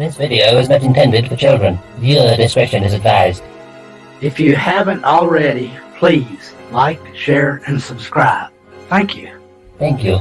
This video is not intended for children. Viewer discretion is advised. If you haven't already, please like, share, and subscribe. Thank you. Thank you.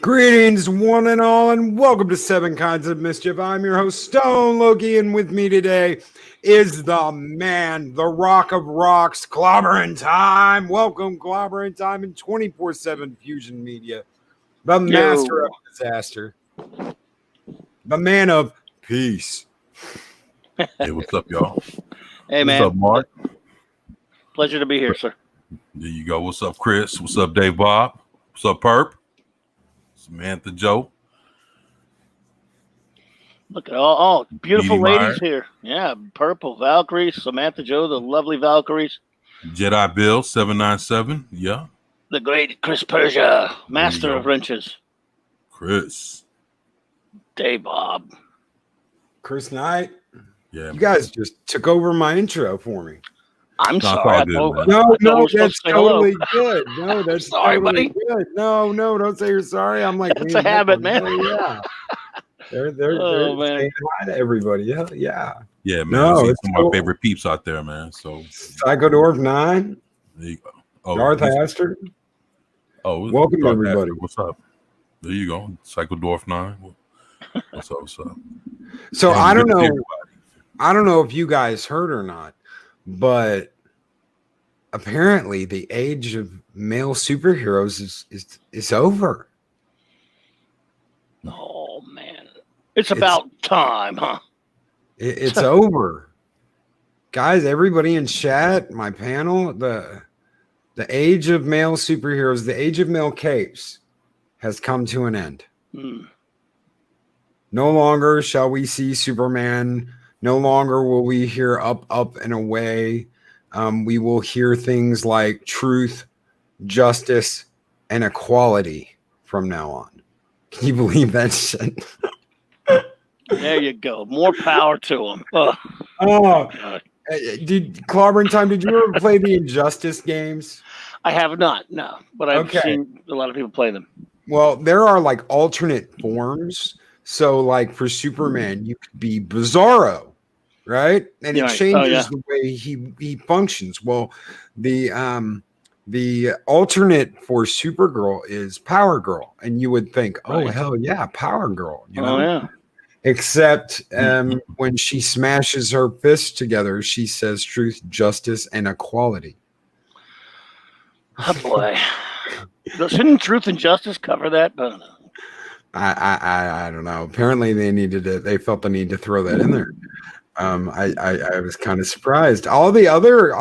Greetings, one and all, and welcome to Seven Kinds of Mischief. I'm your host, Stone Loki, and with me today is the man, the rock of rocks, Clobbering Time. Welcome, Clobbering Time, in 24/7 Fusion Media, the master of disaster, the man of peace. Hey, what's up, y'all? Hey, man. What's up, Mark? Pleasure to be here, sir. There you go. What's up, Chris? What's up, Dave Bob? What's up, Perp? Samantha Joe. Look at all beautiful Edie ladies Meyer. here. Yeah, Purple, Valkyries, Samantha Joe, the lovely Valkyries. Jedi Bill 797. Yeah. The great Chris Persia, master go. of wrenches. Chris. Dave Bob. Chris Knight, Yeah. you guys just took over my intro for me. I'm it's sorry. all I good, thought- man. No, I thought we no, were supposed that's to say hello. totally good. No, that's Sorry, totally buddy. good. No, don't say you're sorry. I'm like, It's a habit, man. Yeah, they're Oh, man. saying hi to everybody. Yeah. Yeah, man. No, I see it's some of cool. my favorite peeps out there, man. So Psychodorf 9, there you go. Oh, Darth Aster. oh, welcome, Darth everybody. Aster. What's up? There you go. Psycho Dwarf 9. What's up? What's up? So Yeah, I don't good to see know. everybody. I don't know if you guys heard or not, but apparently the age of male superheroes is over. Oh, man. It's about time, huh? It's over, guys. Everybody in chat, my panel, the age of male superheroes, the age of male capes, has come to an end. Hmm. No longer shall we see Superman. No longer will we hear up, and away. We will hear things like truth, justice, and equality from now on. Can you believe that shit? There you go. More power to them. Oh, Oh, God. did Clobbering Time? Did you ever play the Injustice games? I have not, no. But I've Okay. seen a lot of people play them. Well, there are like alternate forms. So, like for Superman, you could be Bizarro, right? And it Right. changes Oh, yeah. the way he functions. Well, the alternate for Supergirl is Power Girl, and you would think, oh Right. hell yeah, Power Girl, you know. Oh, yeah. Except when she smashes her fists together, she says truth, justice, and equality. Oh, boy. Shouldn't Truth and Justice cover that? I don't know. I don't know. Apparently they needed it. They felt the need to throw that in there. I was kind of surprised. All the other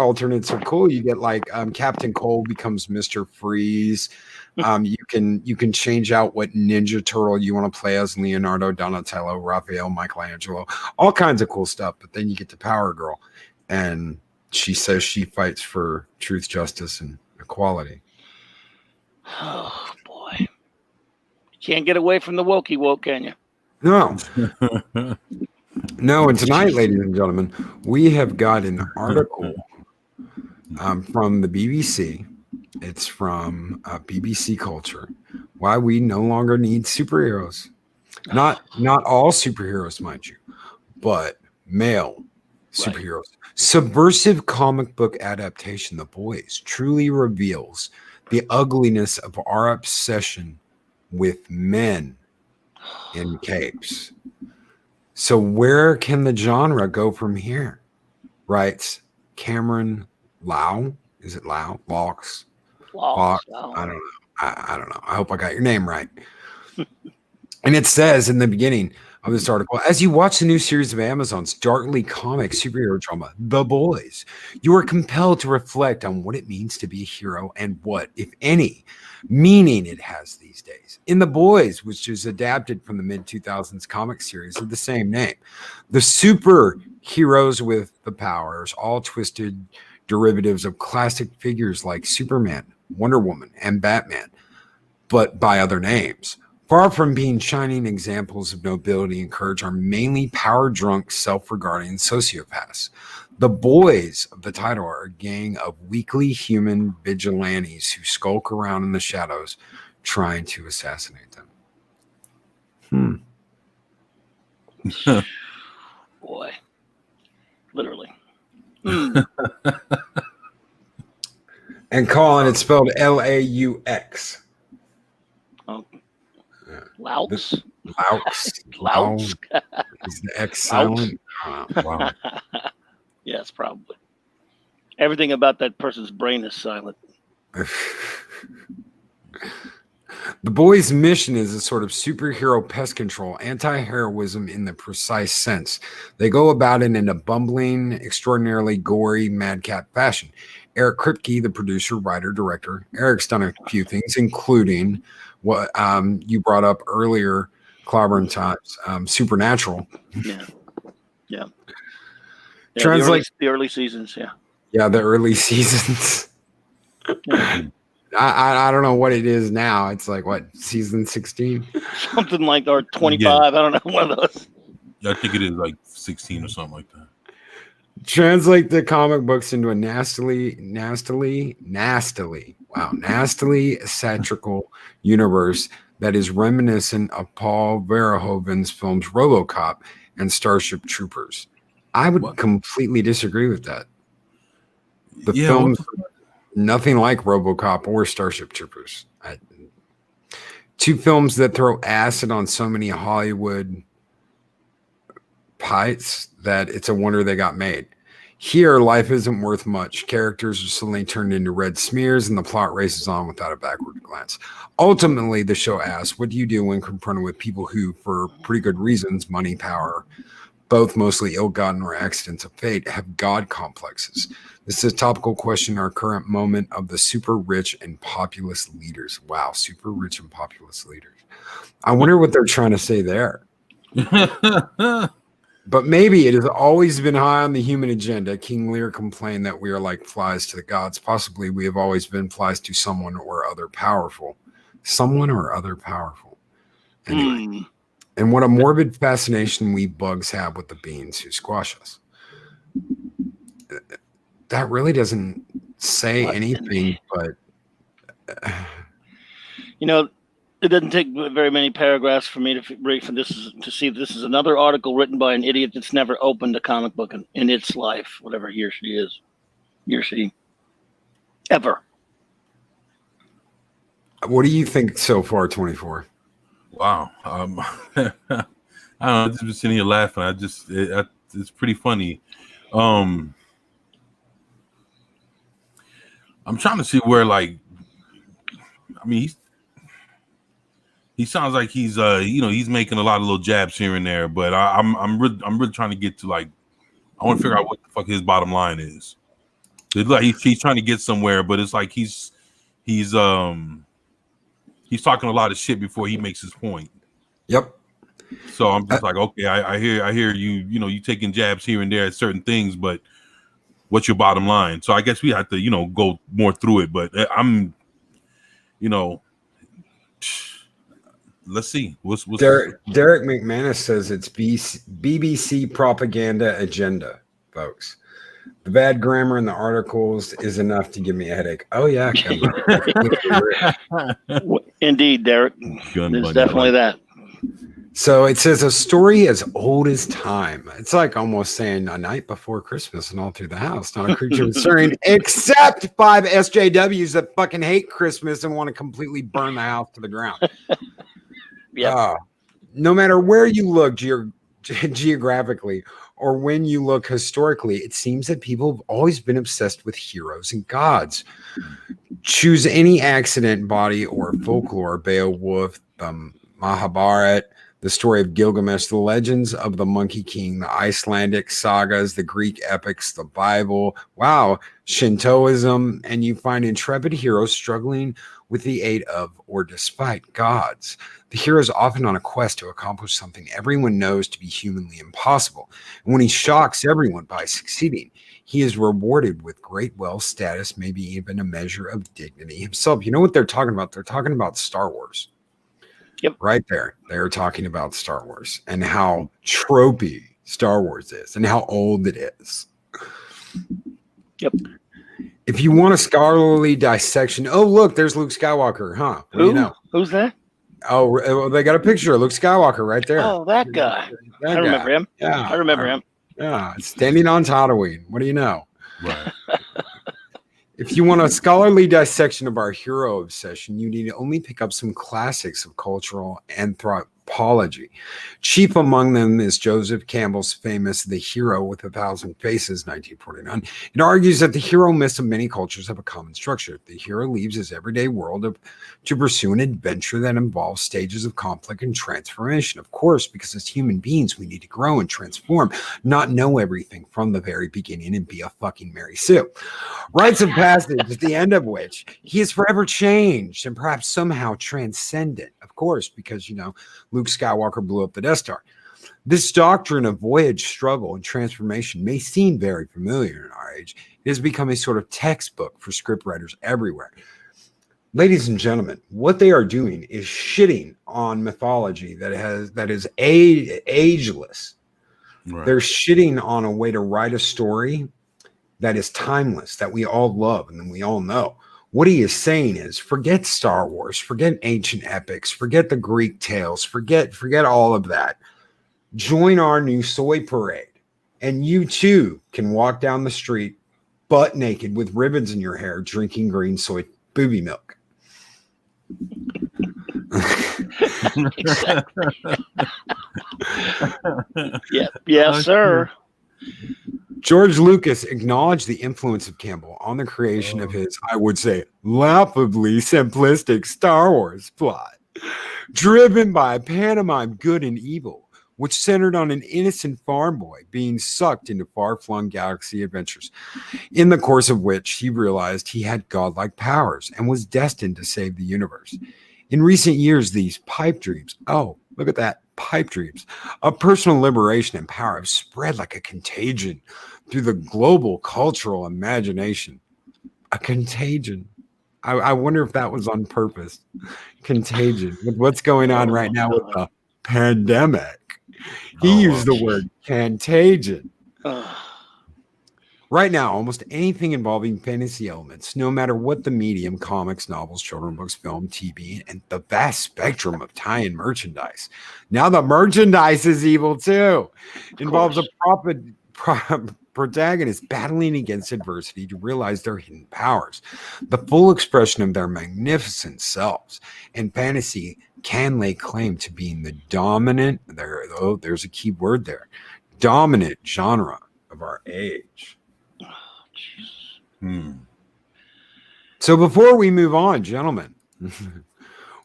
alternates are cool. You get like Captain Cold becomes Mr. Freeze. You can change out what Ninja Turtle you want to play as: Leonardo, Donatello, Raphael, Michelangelo, all kinds of cool stuff. But then you get to Power Girl, and she says she fights for truth, justice, and equality. Oh boy, you can't get away from the wokey woke, can you? No. No, and tonight, ladies and gentlemen, we have got an article from the BBC It's from BBC Culture. Why we no longer need superheroes. Not all superheroes, mind you, but male superheroes. Subversive comic book adaptation, The Boys, truly reveals the ugliness of our obsession with men in capes. So where can the genre go from here? Writes Cameron Lau. Is it Lau? Laux? Wow. I don't know. I don't know. I hope I got your name right. And it says in the beginning of this article, as you watch the new series of Amazon's darkly comic superhero drama, The Boys, you are compelled to reflect on what it means to be a hero and what, if any, meaning it has these days. In The Boys, which is adapted from the mid-2000s comic series of the same name, the superheroes with the powers, all twisted derivatives of classic figures like Superman, Wonder Woman, and Batman, but by other names. Far from being shining examples of nobility and courage, are mainly power-drunk, self-regarding sociopaths. The boys of the title are a gang of weakly human vigilantes who skulk around in the shadows trying to assassinate them. Boy. Literally. And Colin, it's spelled Laux. Oh. Laux. Laux. Laux. Is the X silent? Wow. Yes, probably. Everything about that person's brain is silent. The boys' mission is a sort of superhero pest control, anti-heroism in the precise sense. They go about it in a bumbling, extraordinarily gory, madcap fashion. Eric Kripke, the producer, writer, director. Eric's done a few things, including what you brought up earlier, Clobbering Times, Supernatural. Yeah. Translate the early seasons. Yeah. Yeah, the early seasons. Yeah. I don't know what it is now. It's like what, season 16? Something like, or 25. Yeah. I don't know, one of those. I think it is like 16 or something like that. Translate the comic books into a nastily satirical universe that is reminiscent of Paul Verhoeven's films RoboCop and Starship Troopers. I would completely disagree with that. The films, nothing like RoboCop or Starship Troopers. Two films that throw acid on so many Hollywood pies that it's a wonder they got made. Here, life isn't worth much. Characters are suddenly turned into red smears, and the plot races on without a backward glance. Ultimately, the show asks, what do you do when confronted with people who, for pretty good reasons, money, power, both mostly ill-gotten or accidents of fate, have God complexes? This is a topical question in our current moment of the super rich and populous leaders. Wow, super rich and populous leaders. I wonder what they're trying to say there. But maybe it has always been high on the human agenda. King Lear complained that we are like flies to the gods. Possibly we have always been flies to someone or other powerful. Someone or other powerful. Anyway. And what a morbid fascination we bugs have with the beings who squash us. That really doesn't say anything, but... It doesn't take very many paragraphs for me to read from this to see this is another article written by an idiot that's never opened a comic book in its life, whatever he or she is. He or she. Ever. What do you think so far, 24? Wow. I don't know. I've just been sitting here laughing. It's pretty funny. I'm trying to see where, he sounds like he's he's making a lot of little jabs here and there, but I'm really trying to get to I want to figure out what the fuck his bottom line is. It's like he's trying to get somewhere, but it's like he's talking a lot of shit before he makes his point. Yep. So I'm just like, okay, I hear you taking jabs here and there at certain things, but what's your bottom line? So I guess we have to go more through it, but I'm let's see. What's Derek McManus says it's BBC propaganda agenda, folks. The bad grammar in the articles is enough to give me a headache. Oh yeah, Indeed, Derek. Gun There's bunny, definitely that. So it says a story as old as time. It's like almost saying a night before Christmas and all through the house. Not a creature was stirring, except 5 SJWs that fucking hate Christmas and want to completely burn the house to the ground. Yep. No matter where you look geographically or when you look historically, it seems that people have always been obsessed with heroes and gods. Choose any accident, body, or folklore, Beowulf, Mahabharata, the story of Gilgamesh, the legends of the Monkey King, the Icelandic sagas, the Greek epics, the Bible, Shintoism, and you find intrepid heroes struggling with the aid of or despite gods. The hero is often on a quest to accomplish something everyone knows to be humanly impossible. And when he shocks everyone by succeeding, he is rewarded with great wealth, status, maybe even a measure of dignity himself. You know what they're talking about? They're talking about Star Wars. Yep. Right there. They're talking about Star Wars and how tropey Star Wars is and how old it is. Yep. If you want a scholarly dissection, oh, look, there's Luke Skywalker, huh? What do you know? Who's that? Oh, they got a picture of Luke Skywalker right there. Oh, that guy. I remember him. Yeah. I remember him. Yeah. Standing on Tatooine. What do you know? Right. If you want a scholarly dissection of our hero obsession, you need to only pick up some classics of cultural anthropology. Chief among them is Joseph Campbell's famous The Hero with a Thousand Faces, 1949. It argues that the hero myths of many cultures have a common structure. The hero leaves his everyday world to pursue an adventure that involves stages of conflict and transformation. Of course, because as human beings, we need to grow and transform, not know everything from the very beginning and be a fucking Mary Sue. Rites of passage, at the end of which he is forever changed and perhaps somehow transcendent. Of course, because, Luke Skywalker blew up the Death Star. This doctrine of voyage, struggle, and transformation may seem very familiar in our age. It has become a sort of textbook for scriptwriters everywhere. Ladies and gentlemen, what they are doing is shitting on mythology that is ageless. Right. They're shitting on a way to write a story that is timeless, that we all love and we all know. What he is saying is forget Star Wars, forget ancient epics, forget the Greek tales, forget all of that. Join our new soy parade. And you too can walk down the street butt naked with ribbons in your hair, drinking green soy booby milk. Yes, sir. George Lucas acknowledged the influence of Campbell on the creation of his, I would say, laughably simplistic Star Wars plot, driven by pantomime good and evil, which centered on an innocent farm boy being sucked into far-flung galaxy adventures, in the course of which he realized he had godlike powers and was destined to save the universe. In recent years, these pipe dreams, look at that, pipe dreams of personal liberation and power have spread like a contagion through the global cultural imagination. A contagion. I wonder if that was on purpose. Contagion. With what's going on right now with the pandemic. He used the word contagion. Right now, almost anything involving fantasy elements, no matter what the medium, comics, novels, children's books, film, TV, and the vast spectrum of tie-in merchandise. Now the merchandise is evil too. Involves a protagonist battling against adversity to realize their hidden powers, the full expression of their magnificent selves. And fantasy can lay claim to being the dominant, there's a key word there, dominant genre of our age. So before we move on, gentlemen,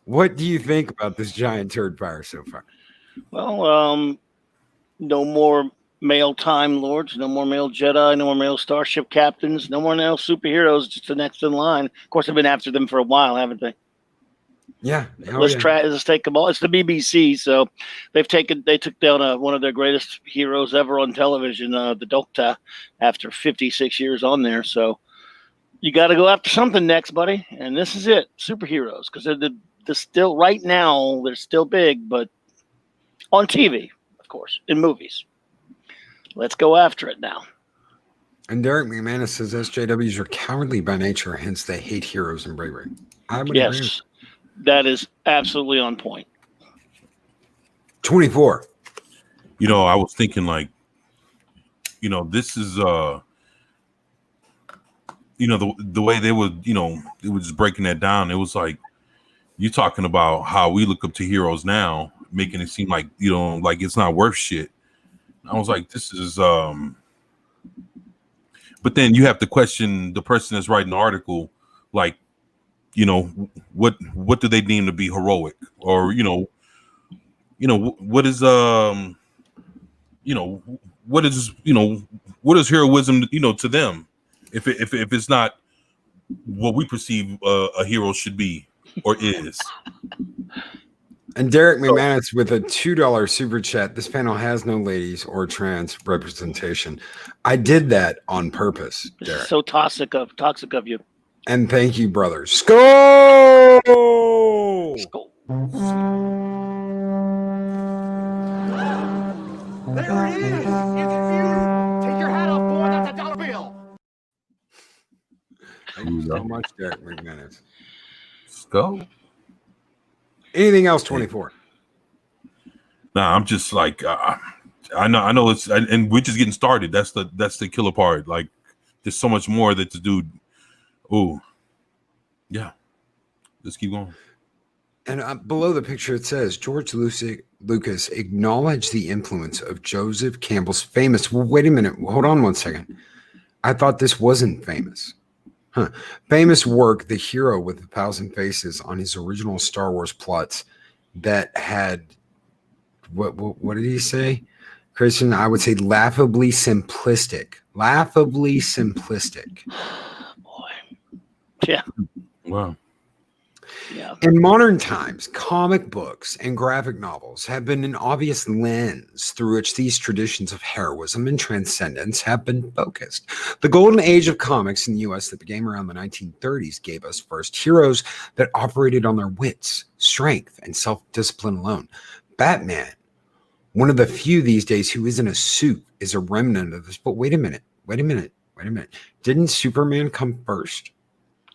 what do you think about this giant turd fire so far? Well, no more male Time Lords, no more male Jedi, no more male starship captains, no more male superheroes, just the next in line. Of course, they've been after them for a while, haven't they? Yeah. Let's take them all. It's the BBC, so they took down one of their greatest heroes ever on television, the Doctor, after 56 years on there. So you got to go after something next, buddy. And this is it, superheroes, because they're still right now. They're still big, but on TV, of course, in movies. Let's go after it now. And Derek McManus says SJWs are cowardly by nature, hence they hate heroes and bravery. I would agree. Yes, that is absolutely on point. 24. You know, I was thinking like, you know, this is you know, the way they would, you know, it was just breaking that down. It was like you talking about how we look up to heroes now, making it seem like, you know, like it's not worth shit. I was like, this is but then you have to question the person that's writing the article, like, you know, what do they deem to be heroic, or what is what is heroism, you know, to them, if it's not what we perceive a hero should be or is. And Derek McManus with a $2 super chat. This panel has no ladies or trans representation. I did that on purpose, Derek. So toxic of you. And thank you, brother. Skull! Skull. There it is. You confused? Take your hat off, boy. That's a dollar bill. Thank you so much, Derek McManus. Let's go. Anything else, 24? Nah, I'm just like, I know it's, and we're just getting started. That's the killer part. Like, there's so much more that the dude. Oh, yeah. Let's keep going. And below the picture, it says George Lucas acknowledged the influence of Joseph Campbell's famous. Well, wait a minute. Hold on one second. I thought this wasn't famous. Famous work, The Hero with 1,000 Faces, on his original Star Wars plots that had what did he say, Christian? I would say laughably simplistic. Boy. Yeah. Wow. Yeah. In modern times, comic books and graphic novels have been an obvious lens through which these traditions of heroism and transcendence have been focused. The golden age of comics in the US that began around the 1930s gave us first heroes that operated on their wits, strength, and self-discipline alone. Batman, one of the few these days who isn't a suit, is a remnant of this. But wait a minute. Didn't Superman come first?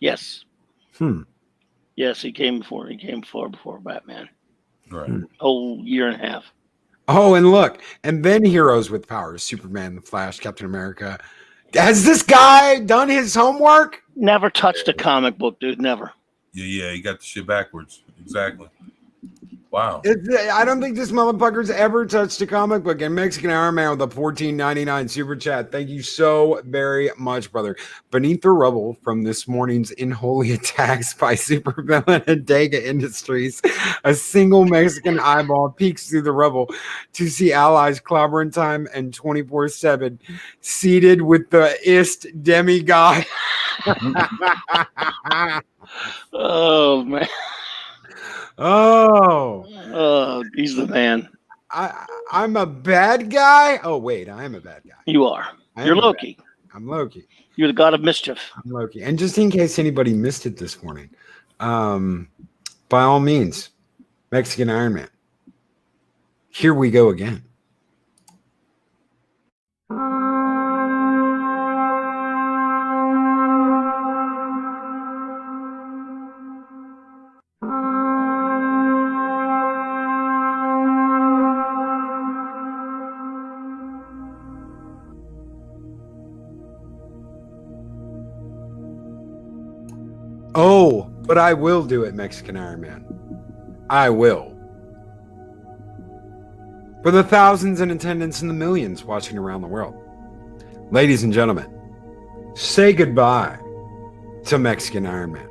Yes. Yes, he came before Batman. Right. Whole year and a half. Oh, and look, and then heroes with powers: Superman, the Flash, Captain America. Has this guy done his homework? Never touched a comic book, dude. Never. Yeah, he got the shit backwards. Exactly. Wow. I don't think this motherfucker's ever touched a comic book. And Mexican Iron Man with a $14.99 super chat. Thank you so very much, brother. Beneath the rubble from this morning's unholy attacks by supervillain Adega Industries, a single Mexican eyeball peeks through the rubble to see allies clobbering time and 24/7 seated with the Ist demigod. Oh, man. Oh, he's the man. I'm a bad guy. Oh wait, I am a bad guy. You are. You're Loki. I'm Loki. You're the god of mischief. I'm Loki. And just in case anybody missed it this morning, by all means, Mexican Iron Man. Here we go again. Oh, but I will do it, Mexican Iron Man. I will. For the thousands in attendance and the millions watching around the world. Ladies and gentlemen, say goodbye to Mexican Iron Man.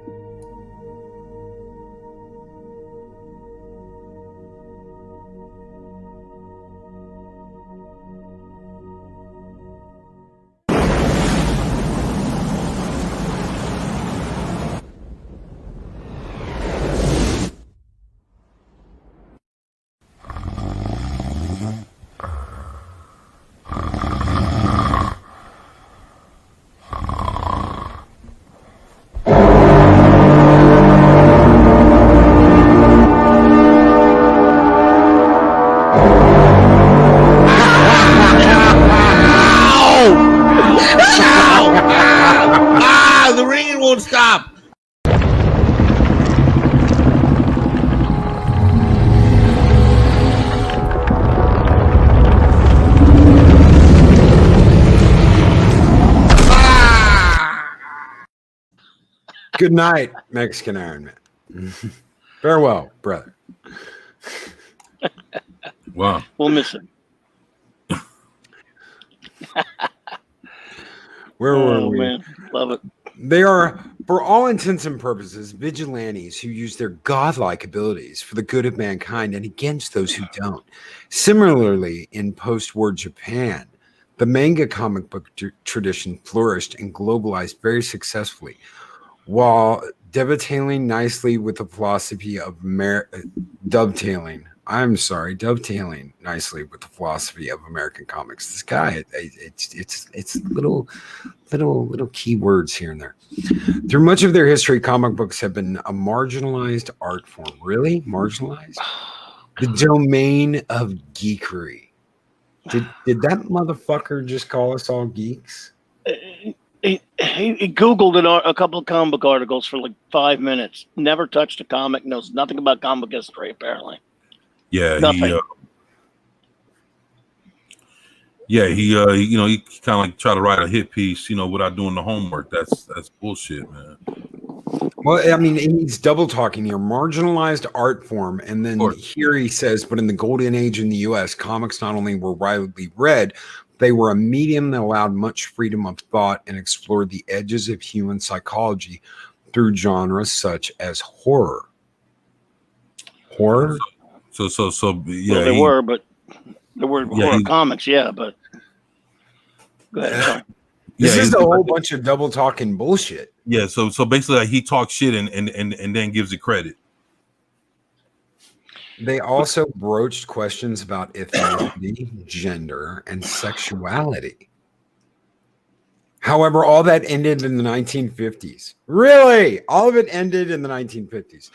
Good night, Mexican Iron Man. Farewell, brother. Wow. We'll miss him. Where were we? Man, love it. They are, for all intents and purposes, vigilantes who use their godlike abilities for the good of mankind and against those who don't. Similarly, in post-war Japan, the manga comic book tradition flourished and globalized very successfully, while dovetailing nicely with the philosophy of dovetailing nicely with the philosophy of American comics. This guy, it's little key words here and there. Through much of their history, comic books have been a marginalized art form. Really? Marginalized? The domain of geekery. Did that motherfucker just call us all geeks? He Googled a couple of comic book articles for like 5 minutes. Never touched a comic. Knows nothing about comic history, apparently. Yeah, Nothing. he kind of like try to write a hit piece, without doing the homework. That's bullshit, man. Well, I mean, he's double talking here. Marginalized art form. And then here he says, but in the golden age in the US, comics not only were widely read, they were a medium that allowed much freedom of thought and explored the edges of human psychology through genres such as horror. Horror? So yeah. Well, there were horror comics, but go ahead. Sorry. This is a whole bunch of double talking bullshit. Yeah, so basically like, he talks shit and then gives it credit. They also broached questions about ethnicity, gender, and sexuality. However, all that ended in the 1950s. Really? All of it ended in the 1950s,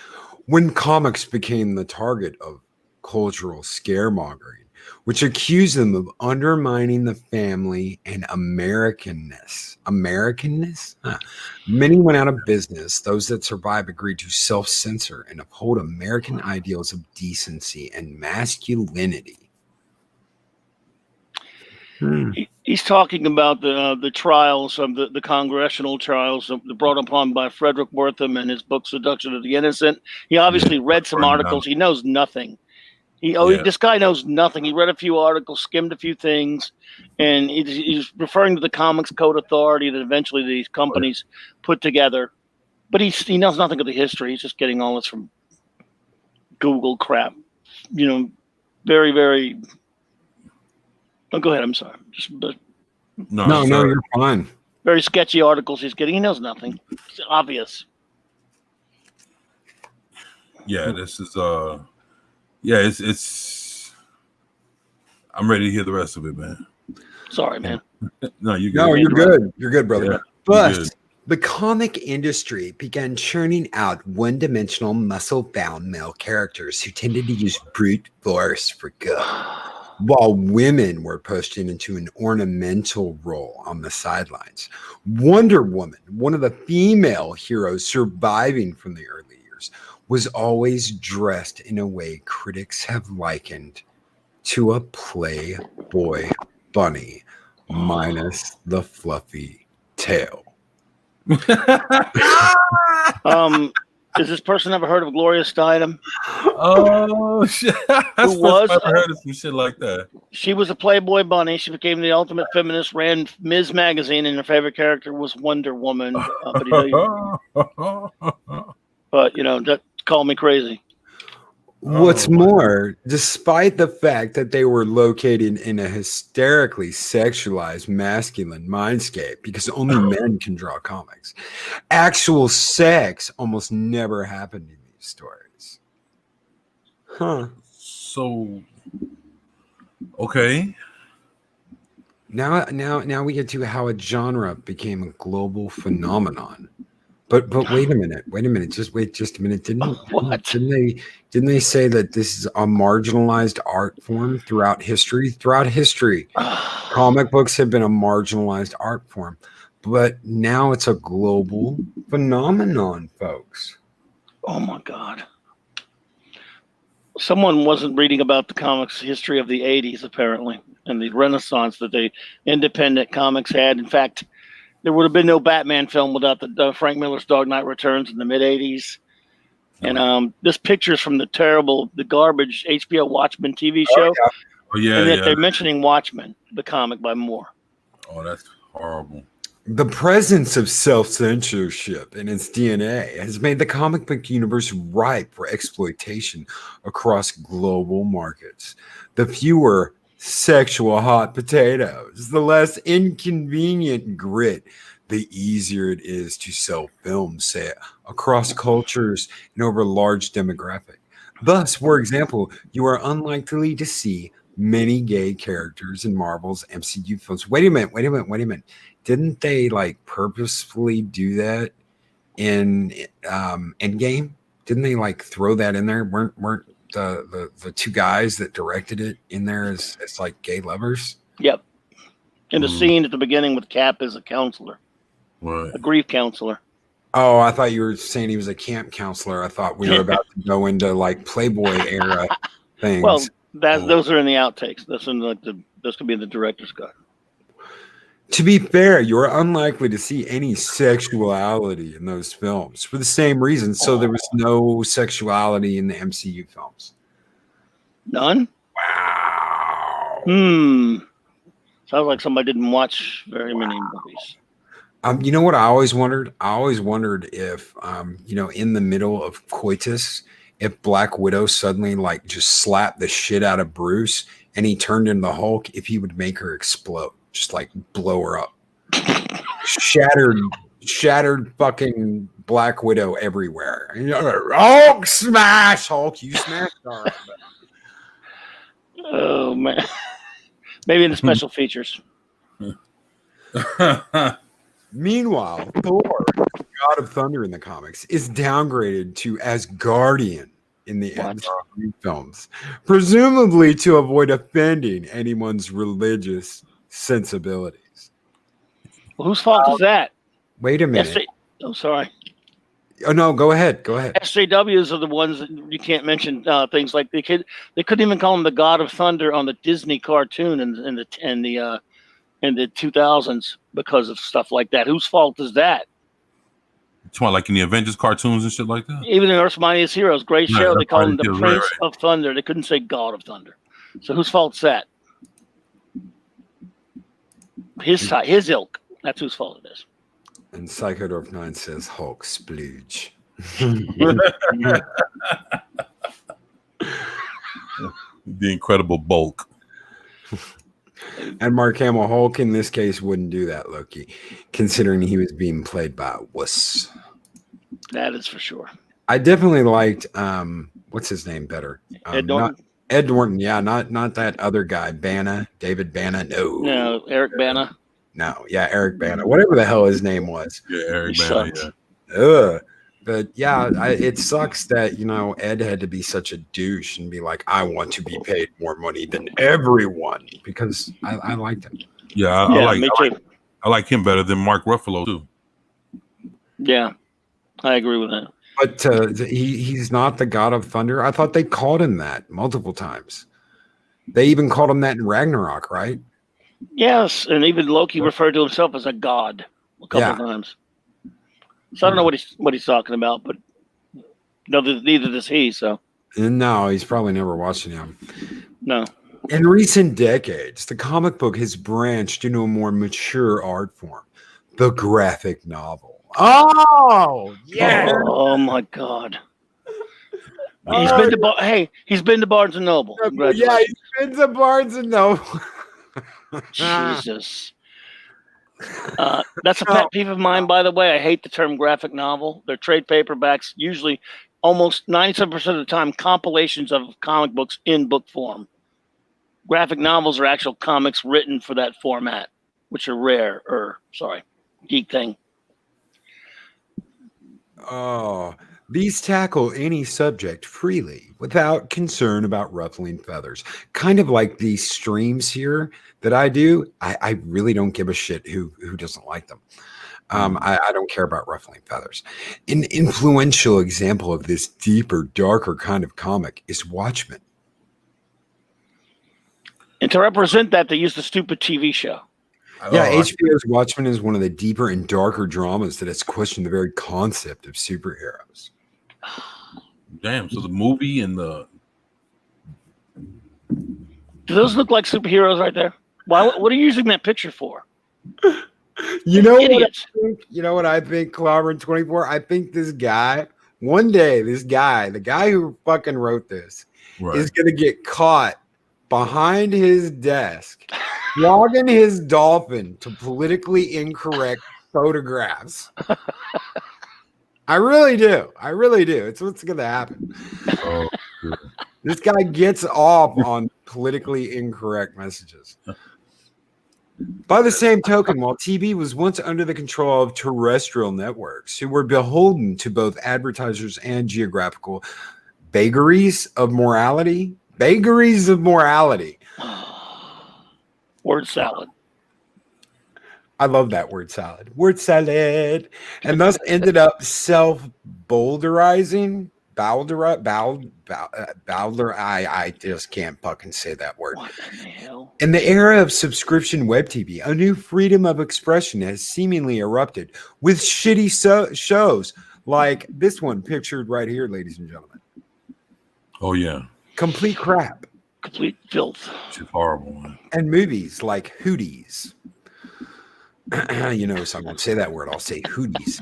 when comics became the target of cultural scaremongering, which accused them of undermining the family and Americanness. Americanness? Huh. Many went out of business. Those that survived agreed to self-censor and uphold American ideals of decency and masculinity. He's talking about the trials of the congressional trials brought upon by Frederick Wortham and his book Seduction of the Innocent. He obviously read some articles. He knows nothing. This guy knows nothing. He read a few articles, skimmed a few things, and he's referring to the Comics Code Authority that eventually these companies put together. But he knows nothing of the history. He's just getting all this from Google crap. Very, very. Oh, go ahead. I'm sorry. No, you're fine. Very sketchy articles he's getting. He knows nothing. It's obvious. Yeah, this is it's. I'm ready to hear the rest of it, man. Sorry, man. No, you're good. No, you're good. You're good, brother. Yeah, but the comic industry began churning out one-dimensional, muscle-bound male characters who tended to use brute force for good, while women were pushed into an ornamental role on the sidelines. Wonder Woman, one of the female heroes surviving from the early years, was always dressed in a way critics have likened to a Playboy bunny, minus the fluffy tail. Has this person ever heard of Gloria Steinem? Oh shit! I've never heard of some shit like that. She was a Playboy bunny. She became the ultimate feminist. Ran Ms. Magazine, and her favorite character was Wonder Woman. But that call me crazy. What's more, despite the fact that they were located in a hysterically sexualized masculine mindscape, because only men can draw comics, actual sex almost never happened in these stories. Huh. So, okay. Now we get to how a genre became a global phenomenon. But wait a minute. Just a minute. Didn't they say that this is a marginalized art form throughout history? Throughout history, comic books have been a marginalized art form, but now it's a global phenomenon, folks. Oh my God. Someone wasn't reading about the comics history of the 80s, apparently, and the renaissance that the independent comics had. In fact, There would have been no Batman film without the Frank Miller's Dark Knight Returns in the mid '80s. And this picture's from the garbage HBO Watchmen TV show. Oh yeah, And yeah. they're mentioning Watchmen, the comic by Moore. Oh, that's horrible. The presence of self-censorship in its DNA has made the comic book universe ripe for exploitation across global markets. The fewer sexual hot potatoes, the less inconvenient grit, the easier it is to sell films, say, across cultures and over a large demographic. Thus, for example, you are unlikely to see many gay characters in Marvel's MCU films. Wait a minute. Didn't they like purposefully do that in Endgame? Didn't they like throw that in there? Weren't the two guys that directed it in there as like gay lovers? Yep. In the scene at the beginning with Cap as a counselor, Right. a grief counselor. Oh, I thought you were saying he was a camp counselor. I thought we were about to go into like Playboy era things. Well, those are in the outtakes. That's in like this could be the director's cut. To be fair, you are unlikely to see any sexuality in those films for the same reason. So there was no sexuality in the MCU films. None? Wow. Sounds like somebody didn't watch very many movies. You know what I always wondered? I always wondered if, in the middle of coitus, if Black Widow suddenly like just slapped the shit out of Bruce and he turned into the Hulk, if he would make her explode. Just like blow her up. Shattered fucking Black Widow everywhere. Hulk smash! Hulk, you smashed her. Oh man. Maybe in the special features. Meanwhile, Thor, God of Thunder in the comics, is downgraded to Asgardian in the MCU films, presumably to avoid offending anyone's religious sensibilities. Well, whose fault is that? Wait a minute. Sorry. Oh no, go ahead. SJWs are the ones that you can't mention things like they couldn't even call him the God of Thunder on the Disney cartoon in the 2000s because of stuff like that. Whose fault is that? It's more like in the Avengers cartoons and shit like that. Even in Earth's Mightiest Heroes, great show, they call him the Prince of Thunder. They couldn't say God of Thunder. So whose fault's that? His ilk. That's whose fault it is. And Psychodorf 9 says Hulk splooge. The Incredible Bulk. And Mark Hamill Hulk in this case wouldn't do that, Loki, considering he was being played by a wuss. That is for sure. I definitely liked what's his name better? Ed Norton. Ed Norton, yeah, not that other guy, David Bana. No, Eric Bana. No, yeah, Eric Bana, whatever the hell his name was. Yeah, Eric Bana. Yeah. Ugh. But yeah, it sucks that Ed had to be such a douche and be like, I want to be paid more money than everyone, because I liked him. Yeah, I like him better than Mark Ruffalo too. Yeah, I agree with that. But he's not the God of Thunder. I thought they called him that multiple times. They even called him that in Ragnarok, right? Yes, and even Loki referred to himself as a god a couple of times. So I don't know what he's talking about, but neither does he. So no, he's probably never watching him. No. In recent decades, the comic book has branched into a more mature art form, the graphic novel. Oh, yeah! Oh my God! He's been to Barnes and Noble. Yeah, he's been to Barnes and Noble. Jesus. That's a pet peeve of mine, by the way. I hate the term graphic novel. They're trade paperbacks, usually almost 97% of the time compilations of comic books in book form. Graphic novels are actual comics written for that format, which are rare. Geek thing. Oh, these tackle any subject freely without concern about ruffling feathers. Kind of like these streams here that I do. I really don't give a shit who doesn't like them. I don't care about ruffling feathers. An influential example of this deeper, darker kind of comic is Watchmen. And to represent that, they use the stupid TV show. Yeah, Oh, HBO's Watchmen is one of the deeper and darker dramas that has questioned the very concept of superheroes. damn. So the movie and the Do those look like superheroes right there? Why? What are you using that picture for? You know what? Idiots. You know what I think, Clobber 24? I think this guy, one day, the guy who fucking wrote this, is going to get caught behind his desk, logging his dolphin to politically incorrect photographs. I really do. It's what's going to happen. oh, This guy gets off on politically incorrect messages. By the same token, while TV was once under the control of terrestrial networks who were beholden to both advertisers and geographical vagaries of morality, Word salad. I love that word salad. Word salad. And thus ended up self-boulderizing. I just can't fucking say that word. What in the hell? In the era of subscription web TV, a new freedom of expression has seemingly erupted with shitty shows like this one pictured right here, ladies and gentlemen. oh yeah, Complete crap. Complete filth. it's horrible, man. And movies like Hooties. You know, so I won't say that word. I'll say Hooties.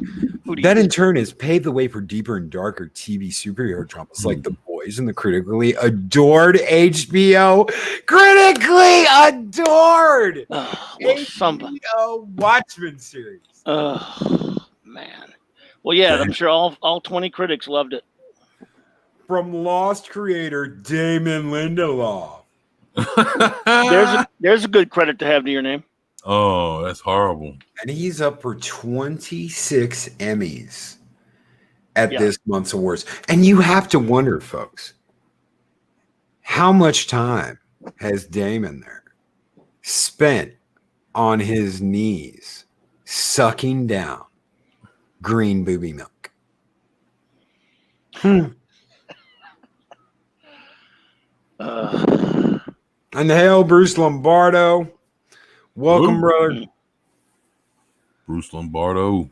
That in turn has paved the way for deeper and darker TV superhero dramas like The Boys and the critically adored HBO. Critically adored! HBO Watchmen series. Oh, man. Well, yeah, I'm sure all 20 critics loved it. From Lost creator Damon Lindelof. There's a good credit to have to your name. Oh, that's horrible. And he's up for 26 Emmys at this month's awards. And you have to wonder, folks, how much time has Damon there spent on his knees sucking down green booby milk? And hail Bruce Lombardo. Welcome, brother. Bruce Lombardo.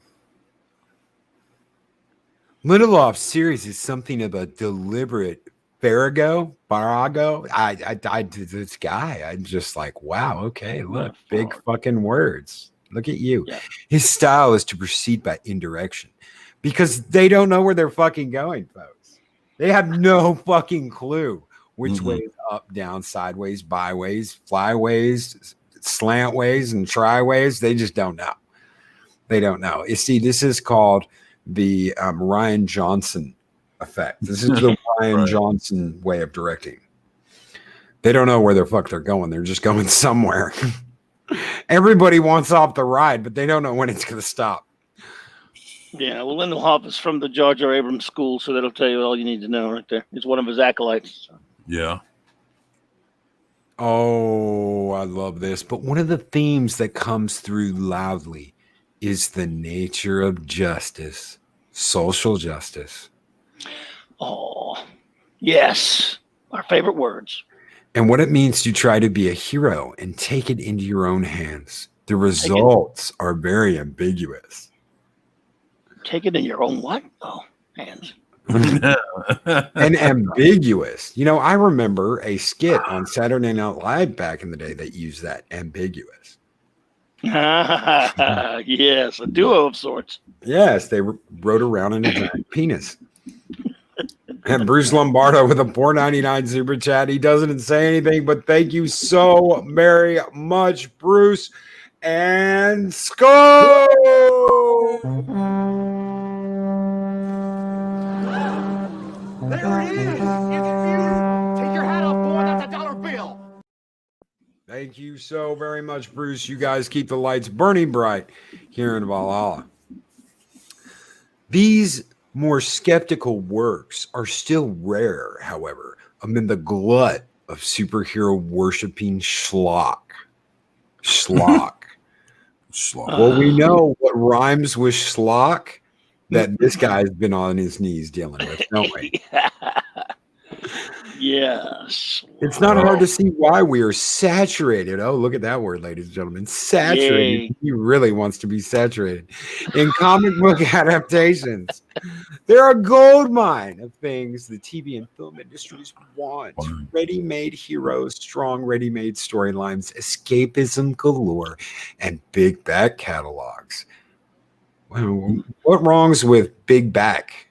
Lindelof's series is something of a deliberate Farrago. This guy, I'm just like, wow, okay, look, big fucking words. Look at you. Yeah. His style is to proceed by indirection because they don't know where they're fucking going, folks. They have no fucking clue which way is up, down, sideways, byways, flyways, slantways, and tryways. They just don't know. They don't know. You see, this is called the Ryan Johnson effect. This is the Ryan Johnson way of directing. They don't know where the fuck they're going. They're just going somewhere. Everybody wants off the ride, but they don't know when it's going to stop. Yeah, well, Lindelof is from the Jar Jar Abrams school, so that'll tell you all you need to know right there. He's one of his acolytes. So. Yeah. Oh, I love this. But one of the themes that comes through loudly is the nature of justice, social justice. Oh, yes. Our favorite words. And what it means to try to be a hero and take it into your own hands. The results are very ambiguous. Take it in your own what? Oh, hands. And ambiguous. You know, I remember a skit on Saturday Night Live back in the day that used that ambiguous. Yes, a duo of sorts. Yes, they rode around in a giant penis. And Bruce Lombardo with a $4.99 super chat. He doesn't say anything, but thank you so very much, Bruce. And score! There it is. Take your hat off, boy. That's a dollar bill. Thank you so very much, Bruce. You guys keep the lights burning bright here in Valhalla. These more skeptical works are still rare, however, amid the glut of superhero worshipping schlock. Well, we know what rhymes with schlock that this guy's been on his knees dealing with, don't we? Yes. It's not hard to see why we are saturated. Oh, look at that word, ladies and gentlemen. Saturated. Yay. He really wants to be saturated in comic book adaptations. They're a gold mine of things the TV and film industries want. Ready-made heroes, strong ready-made storylines, escapism galore, and big back catalogs. Well, what wrongs with big back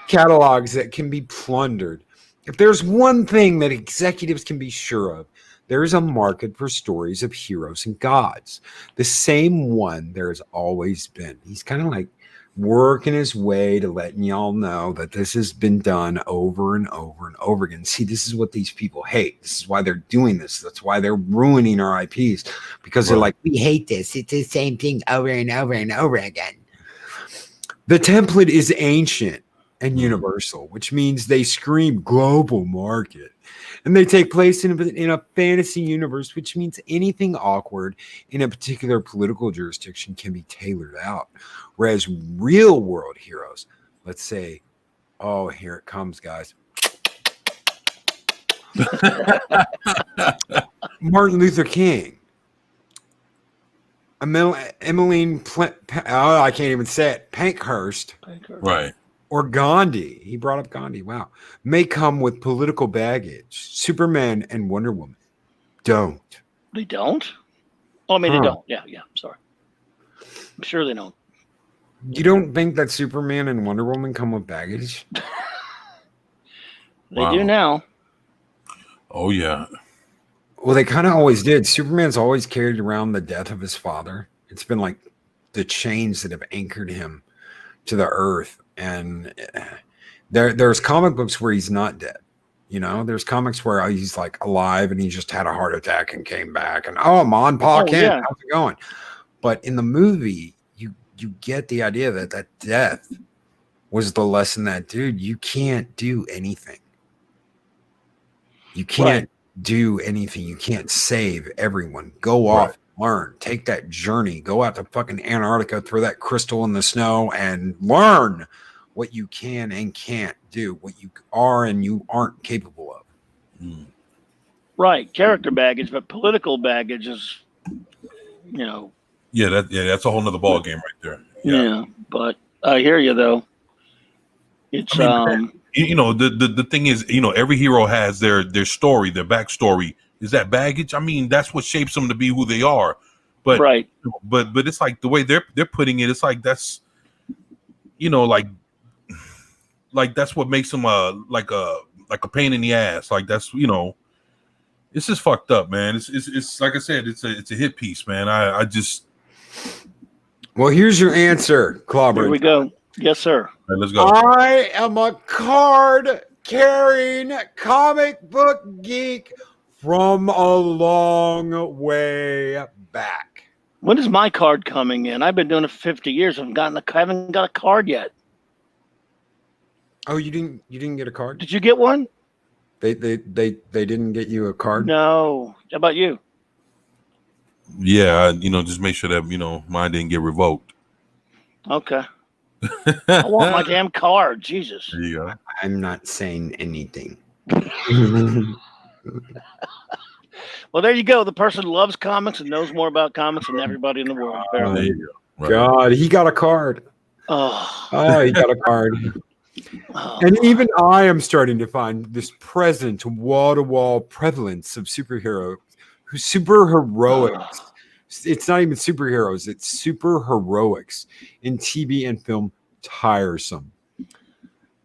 catalogs that can be plundered? If there's one thing that executives can be sure of, there is a market for stories of heroes and gods. The same one there has always been. He's kind of like working his way to letting y'all know that this has been done over and over and over again. See, this is what these people hate. This is why they're doing this. That's why they're ruining our IPs, because they're like, we hate this. It's the same thing over and over and over again. The template is ancient and universal, which means they scream global market, and they take place in a fantasy universe, which means anything awkward in a particular political jurisdiction can be tailored out. Whereas real world heroes, let's say, oh, here it comes, guys. Martin Luther King, Emmeline, I can't even say it, Pankhurst. Right. Or Gandhi, he brought up Gandhi, wow, may come with political baggage. Superman and Wonder Woman don't. They don't? Oh, I mean, they don't. Yeah, sorry. I'm sure they don't. You don't think that Superman and Wonder Woman come with baggage? They do now. Oh, yeah. Well, they kind of always did. Superman's always carried around the death of his father. It's been like the chains that have anchored him to the earth. And there's comic books where he's not dead. You know, there's comics where he's like alive and he just had a heart attack and came back. And Pa Kent, how's it going? But in the movie, you get the idea that death was the lesson that, dude, you can't do anything. You can't do anything. You can't save everyone. Go off, learn, take that journey, go out to fucking Antarctica, throw that crystal in the snow and learn what you can and can't do, what you are and you aren't capable of. Right. Character baggage, but political baggage is, you know. Yeah, that's a whole nother ball game right there. Yeah, but I hear you though. It's you know, the thing is, you know, every hero has their story, their backstory. Is that baggage? I mean, that's what shapes them to be who they are. But but it's like the way they're putting it. It's like that's, you know, like that's what makes them like a pain in the ass. Like that's, you know, it's just fucked up, man. It's like I said, it's a hit piece, man. I just. Well, here's your answer, Clobber. Here we go. Yes, sir. All right, let's go. I am a card-carrying comic book geek from a long way back. When is my card coming in? I've been doing it for 50 years. I haven't got a card yet. Oh, you didn't get a card? Did you get one? They didn't get you a card? No. How about you? Yeah, you know, just make sure that, you know, mine didn't get revoked. Okay. I want my damn card. Jesus. There you go. I'm not saying anything. Well, there you go. The person loves comics and knows more about comics than everybody in the world. There you go. Right. God, he got a card. Oh, he got a card. And even I am starting to find this present wall-to-wall prevalence of super heroics. It's not even superheroes, it's super heroics in TV and film tiresome.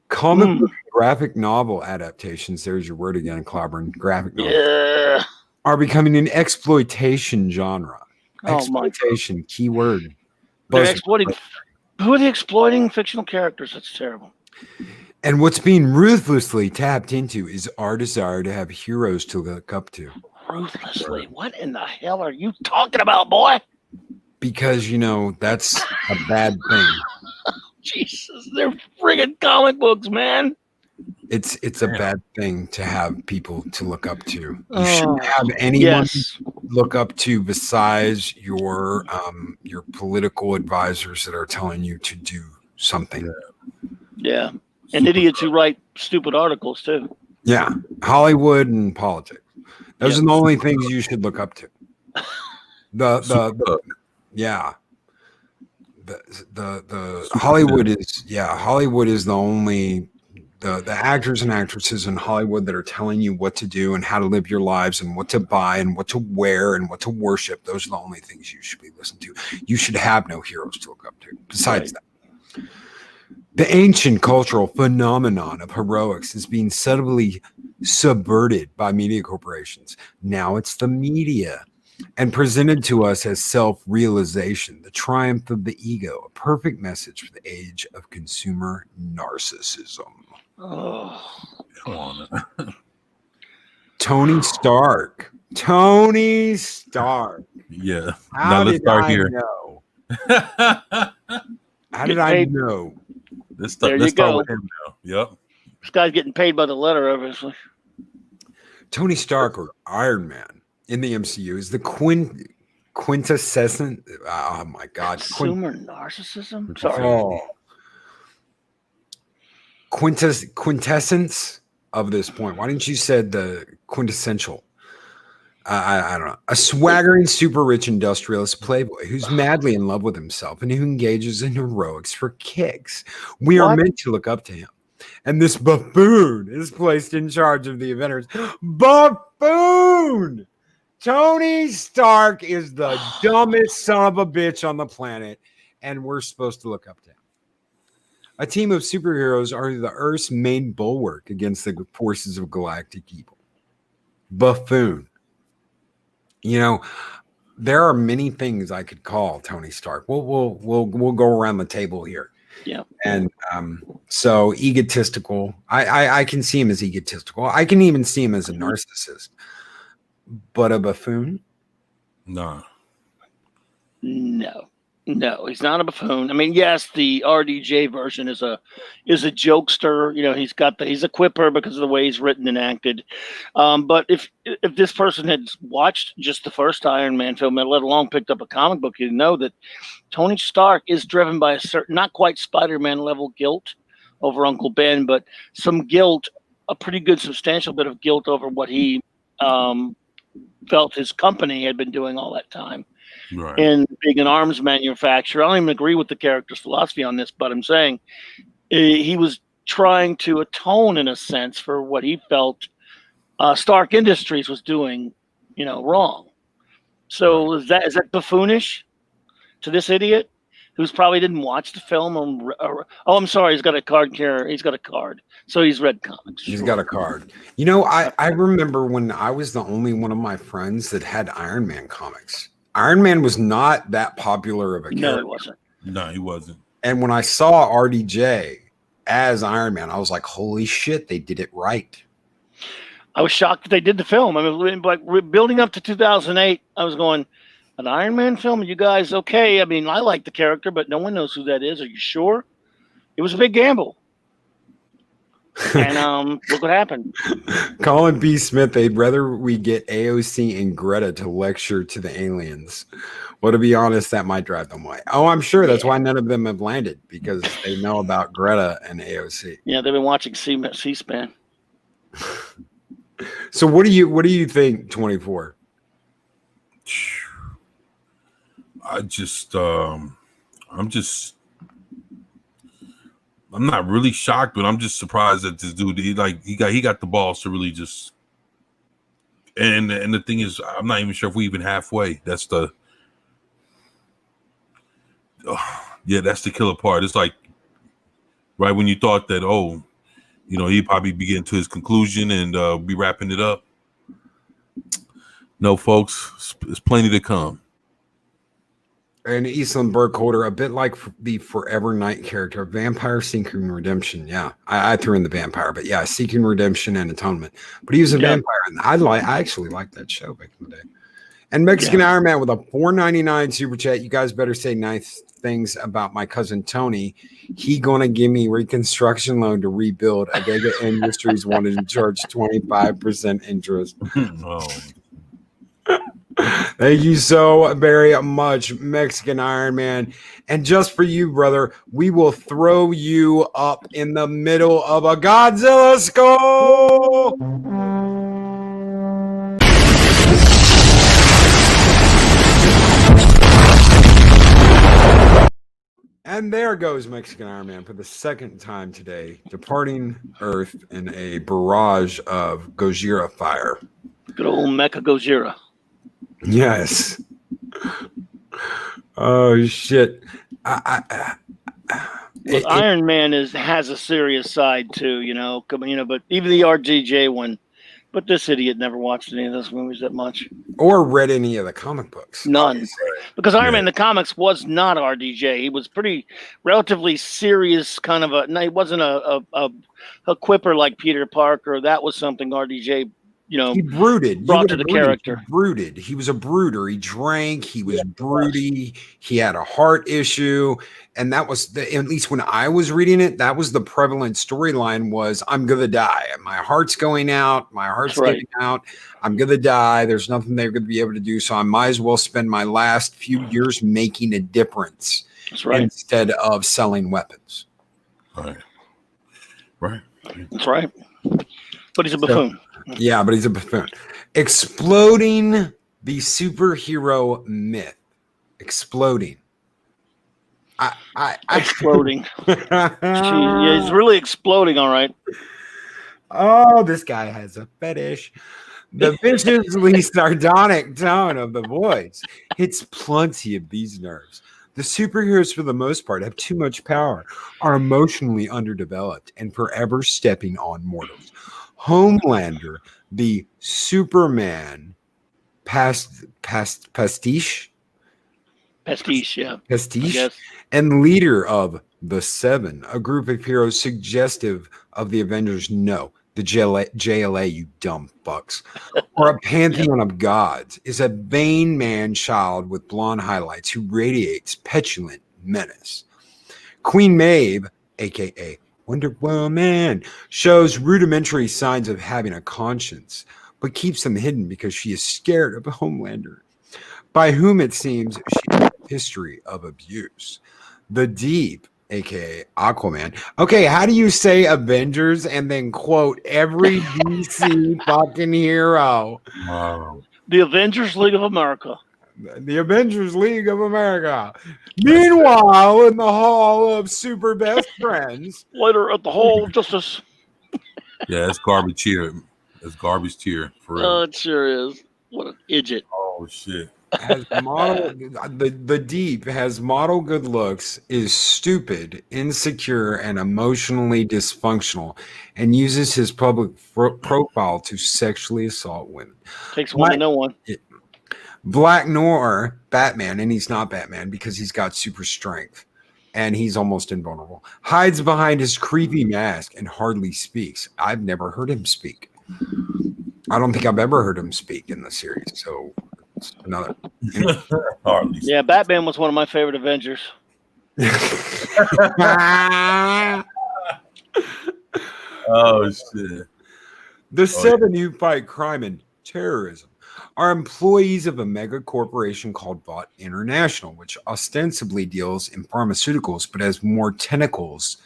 Comic book graphic novel adaptations, there's your word again, Clobbering, graphic novel, are becoming an exploitation genre. Exploitation, keyword. They're exploiting. Who are they exploiting? Fictional characters. That's terrible. And what's being ruthlessly tapped into is our desire to have heroes to look up to. Ruthlessly? What in the hell are you talking about, boy? Because, you know, that's a bad thing. Jesus, they're friggin' comic books, man. It's a bad thing to have people to look up to. You shouldn't have anyone look up to besides your political advisors that are telling you to do something. Yeah, and idiots who write stupid articles too. Yeah, Hollywood and politics. Those are the only things you should look up to. The Hollywood is the only the actors and actresses in Hollywood that are telling you what to do and how to live your lives and what to buy and what to wear and what to worship. Those are the only things you should be listening to. You should have no heroes to look up to. Besides that, the ancient cultural phenomenon of heroics is being subtly subverted by media corporations. Now it's the media and presented to us as self-realization, the triumph of the ego, a perfect message for the age of consumer narcissism. Oh, come on. Tony Stark. Tony Stark. Yeah. How Now let's did start I here. know? How did I know? Let's There start, you let's start go. with him now. Yep. this guy's getting paid by the letter, obviously. Tony Stark, or Iron Man in the MCU, is the quintessence. Oh my God. Consumer narcissism? Sorry. Oh. Quintessence of this point. Why didn't you said the quintessential? I don't know. A swaggering, super rich industrialist playboy who's madly in love with himself and who engages in heroics for kicks. We are meant to look up to him. And this buffoon is placed in charge of the Avengers. Buffoon! Tony Stark is the dumbest son of a bitch on the planet, and we're supposed to look up to him. A team of superheroes are the Earth's main bulwark against the forces of galactic evil. Buffoon. You know, there are many things I could call Tony Stark. We'll go around the table here. Yeah. And so egotistical. I can see him as egotistical. I can even see him as a narcissist. But a buffoon? Nah. No, he's not a buffoon. I mean, yes, the RDJ version is a jokester. You know, he's a quipper because of the way he's written and acted. But if this person had watched just the first Iron Man film, and let alone picked up a comic book, you'd know that Tony Stark is driven by a certain, not quite Spider-Man level guilt over Uncle Ben, but some guilt, a pretty good substantial bit of guilt over what he felt his company had been doing all that time. Right. In being an arms manufacturer. I don't even agree with the character's philosophy on this, but I'm saying he was trying to atone, in a sense, for what he felt Stark Industries was doing, wrong. So is that buffoonish to this idiot who's probably didn't watch the film? I'm sorry, he's got a card carrier. He's got a card, so he's read comics. He's got a card. You know, I remember when I was the only one of my friends that had Iron Man comics. Iron Man was not that popular of a character. No, he wasn't. No, he wasn't. And when I saw RDJ as Iron Man, I was like, holy shit, they did it right. I was shocked that they did the film. I mean, like building up to 2008, I was going, an Iron Man film? You guys okay? I mean, I like the character, but no one knows who that is. Are you sure? It was a big gamble. And look what happened. Colin B. Smith, they'd rather we get AOC and Greta to lecture to the aliens. Well, to be honest, that might drive them away. Oh, I'm sure that's why none of them have landed, because they know about Greta and AOC. Yeah, they've been watching C-SPAN. So what do you think, 24? I'm not really shocked, but I'm just surprised that this dude, he got the balls to really just, and the thing is, I'm not even sure if we even halfway. That's the killer part. It's like right when you thought that, he'd probably be getting to his conclusion and be wrapping it up. No, folks, there's plenty to come. And Eastland Burkholder, a bit like the Forever Knight character, Vampire Seeking Redemption. Yeah, I threw in the vampire, but yeah, Seeking Redemption and Atonement. But he was a vampire, and I actually liked that show back in the day. And Mexican Iron Man with a $4.99 super chat. You guys better say nice things about my cousin Tony. He gonna give me reconstruction loan to rebuild. Adega Industries wanted to charge 25% interest. Oh. Thank you so very much, Mexican Iron Man. And just for you, brother, we will throw you up in the middle of a Godzilla skull. And there goes Mexican Iron Man for the second time today, departing Earth in a barrage of Gojira fire. Good old Mecha Gojira. Yes. Oh shit. Look, Iron Man has a serious side too, but even the RDJ one. But this idiot never watched any of those movies that much. Or read any of the comic books. None. Because Iron Man in the comics was not RDJ. He was relatively serious kind of he wasn't a quipper like Peter Parker. That was something RDJ, he brooded. Brought to the character. He brooded. He was a brooder. He drank. He was broody. He had a heart issue. And that was, at least when I was reading it, that was the prevalent storyline was, I'm going to die. My heart's going out. My heart's giving out. I'm going to die. There's nothing they're going to be able to do. So I might as well spend my last few years making a difference instead of selling weapons. Right. That's right. But he's a buffoon. Yeah, but he's a buffoon. Exploding the superhero myth. Exploding. Exploding. Yeah, he's really exploding, all right. Oh, this guy has a fetish. The viciously sardonic tone of the voice hits plenty of these nerves. The superheroes, for the most part, have too much power, are emotionally underdeveloped, and forever stepping on mortals. Homelander, the Superman pastiche, yeah. Pastiche, and leader of the Seven, a group of heroes suggestive of the Avengers. No, the JLA, you dumb fucks. Or a pantheon of gods, is a vain man-child with blonde highlights who radiates petulant menace. Queen Maeve, a.k.a. Wonder Woman, shows rudimentary signs of having a conscience, but keeps them hidden because she is scared of Homelander, by whom it seems she has a history of abuse. The Deep, aka Aquaman. Okay, how do you say Avengers and then quote every DC fucking hero? Wow. The Avengers League of America. The Avengers League of America. Meanwhile, in the Hall of Super Best Friends. Later at the Hall of Justice. Yeah, that's garbage tier. That's garbage tier for real. Oh, it sure is. What an idiot. Oh shit. Has model the Deep has model good looks, is stupid, insecure, and emotionally dysfunctional, and uses his public profile to sexually assault women. Takes one to know one. Black Noir, Batman, and he's not Batman because he's got super strength and he's almost invulnerable, hides behind his creepy mask and hardly speaks. I've never heard him speak. I don't think I've ever heard him speak in the series. So it's another. Yeah, Batman was one of my favorite Avengers. Oh shit. The Seven who fight crime and terrorism are employees of a mega corporation called Vought International, which ostensibly deals in pharmaceuticals, but has more tentacles.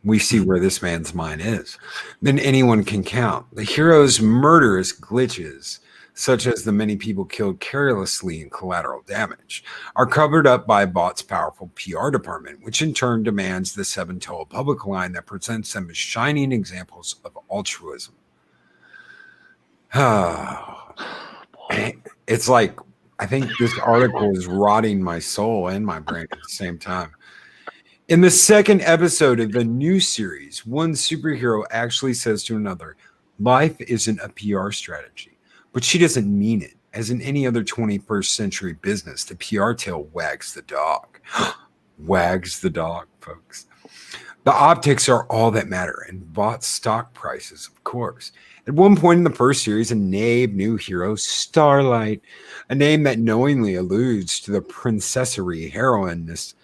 We see where this man's mind is than anyone can count. The hero's murderous glitches, such as the many people killed carelessly in Collateral Damage, are covered up by Vought's powerful PR department, which in turn demands the Seven toe a public line that presents them as shining examples of altruism. It's like, I think this article is rotting my soul and my brain at the same time. In the second episode of the new series, one superhero actually says to another, life isn't a PR strategy, but she doesn't mean it. As in any other 21st century business, the PR tail wags the dog. Wags the dog, folks. The optics are all that matter, and Vought's stock prices, of course. At one point in the first series, a named new hero, Starlight, a name that knowingly alludes to the princessery heroiness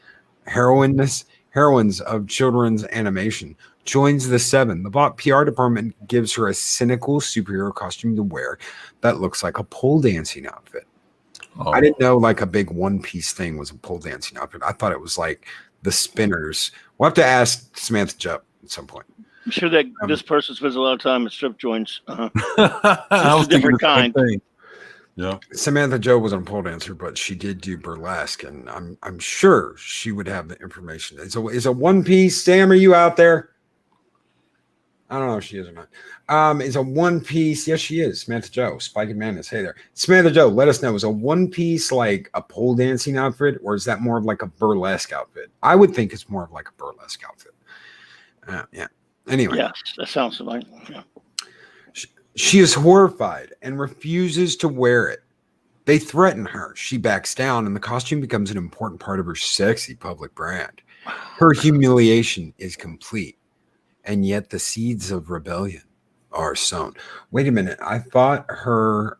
heroines of children's animation, joins the Seven. The PR department gives her a cynical superhero costume to wear that looks like a pole dancing outfit. Oh. I didn't know like a big one-piece thing was a pole dancing outfit. I thought it was like the spinners. We'll have to ask Samantha Joe at some point. I'm sure that this person spends a lot of time at strip joints. I was a different kind. thing. Yeah. Samantha Joe wasn't a pole dancer, but she did do burlesque, and I'm sure she would have the information. Is a one piece. Sam, are you out there? I don't know if she is or not. Is a one piece? Yes, she is. Samantha Joe, Spike and Madness. Hey there, Samantha Joe. Let us know. Is a one piece like a pole dancing outfit, or is that more of like a burlesque outfit? I would think it's more of like a burlesque outfit. Yeah. Anyway. Yes, that sounds like. Yeah. She is horrified and refuses to wear it. They threaten her. She backs down, and the costume becomes an important part of her sexy public brand. Her humiliation is complete, and yet the seeds of rebellion are sown. Wait a minute. I thought her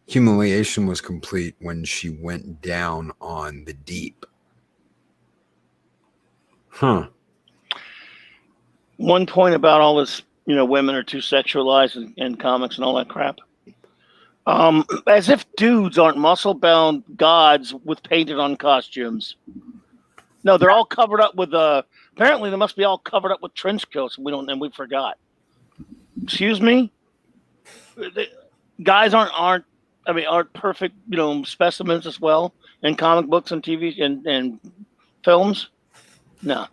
humiliation was complete when she went down on the deep. Huh. One point about all this, women are too sexualized in comics and all that crap. As if dudes aren't muscle-bound gods with painted-on costumes. No, they're all covered up with apparently they must be all covered up with trench coats. We forgot. Excuse me? Guys aren't perfect, specimens as well in comic books and TV and films. No.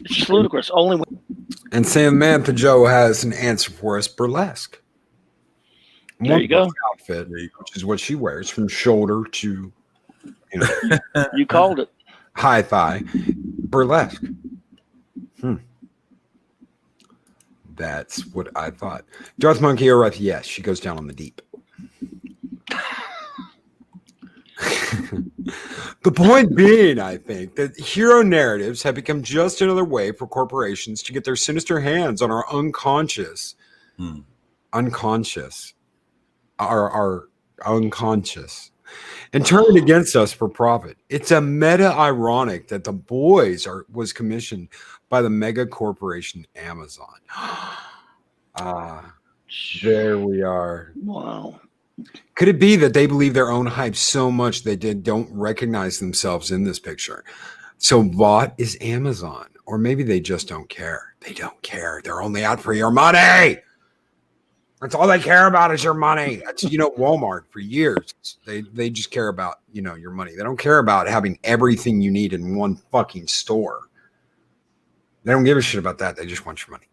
It's just ludicrous. Only And Samantha Joe has an answer for us: burlesque. There you go. Outfit, which is what she wears from shoulder to, you called it. High thigh, burlesque. That's what I thought. Darth Monkey O'Reilly, yes, she goes down on the deep. The point being, I think, that hero narratives have become just another way for corporations to get their sinister hands on our unconscious, our unconscious, and turn it against us for profit. It's a meta-ironic that The Boys was commissioned by the mega corporation Amazon. There we are. Wow. Could it be that they believe their own hype so much they don't recognize themselves in this picture? So what is Amazon? Or maybe they just don't care. They don't care. They're only out for your money. That's all they care about is your money. That's, Walmart for years. They just care about, your money. They don't care about having everything you need in one fucking store. They don't give a shit about that. They just want your money.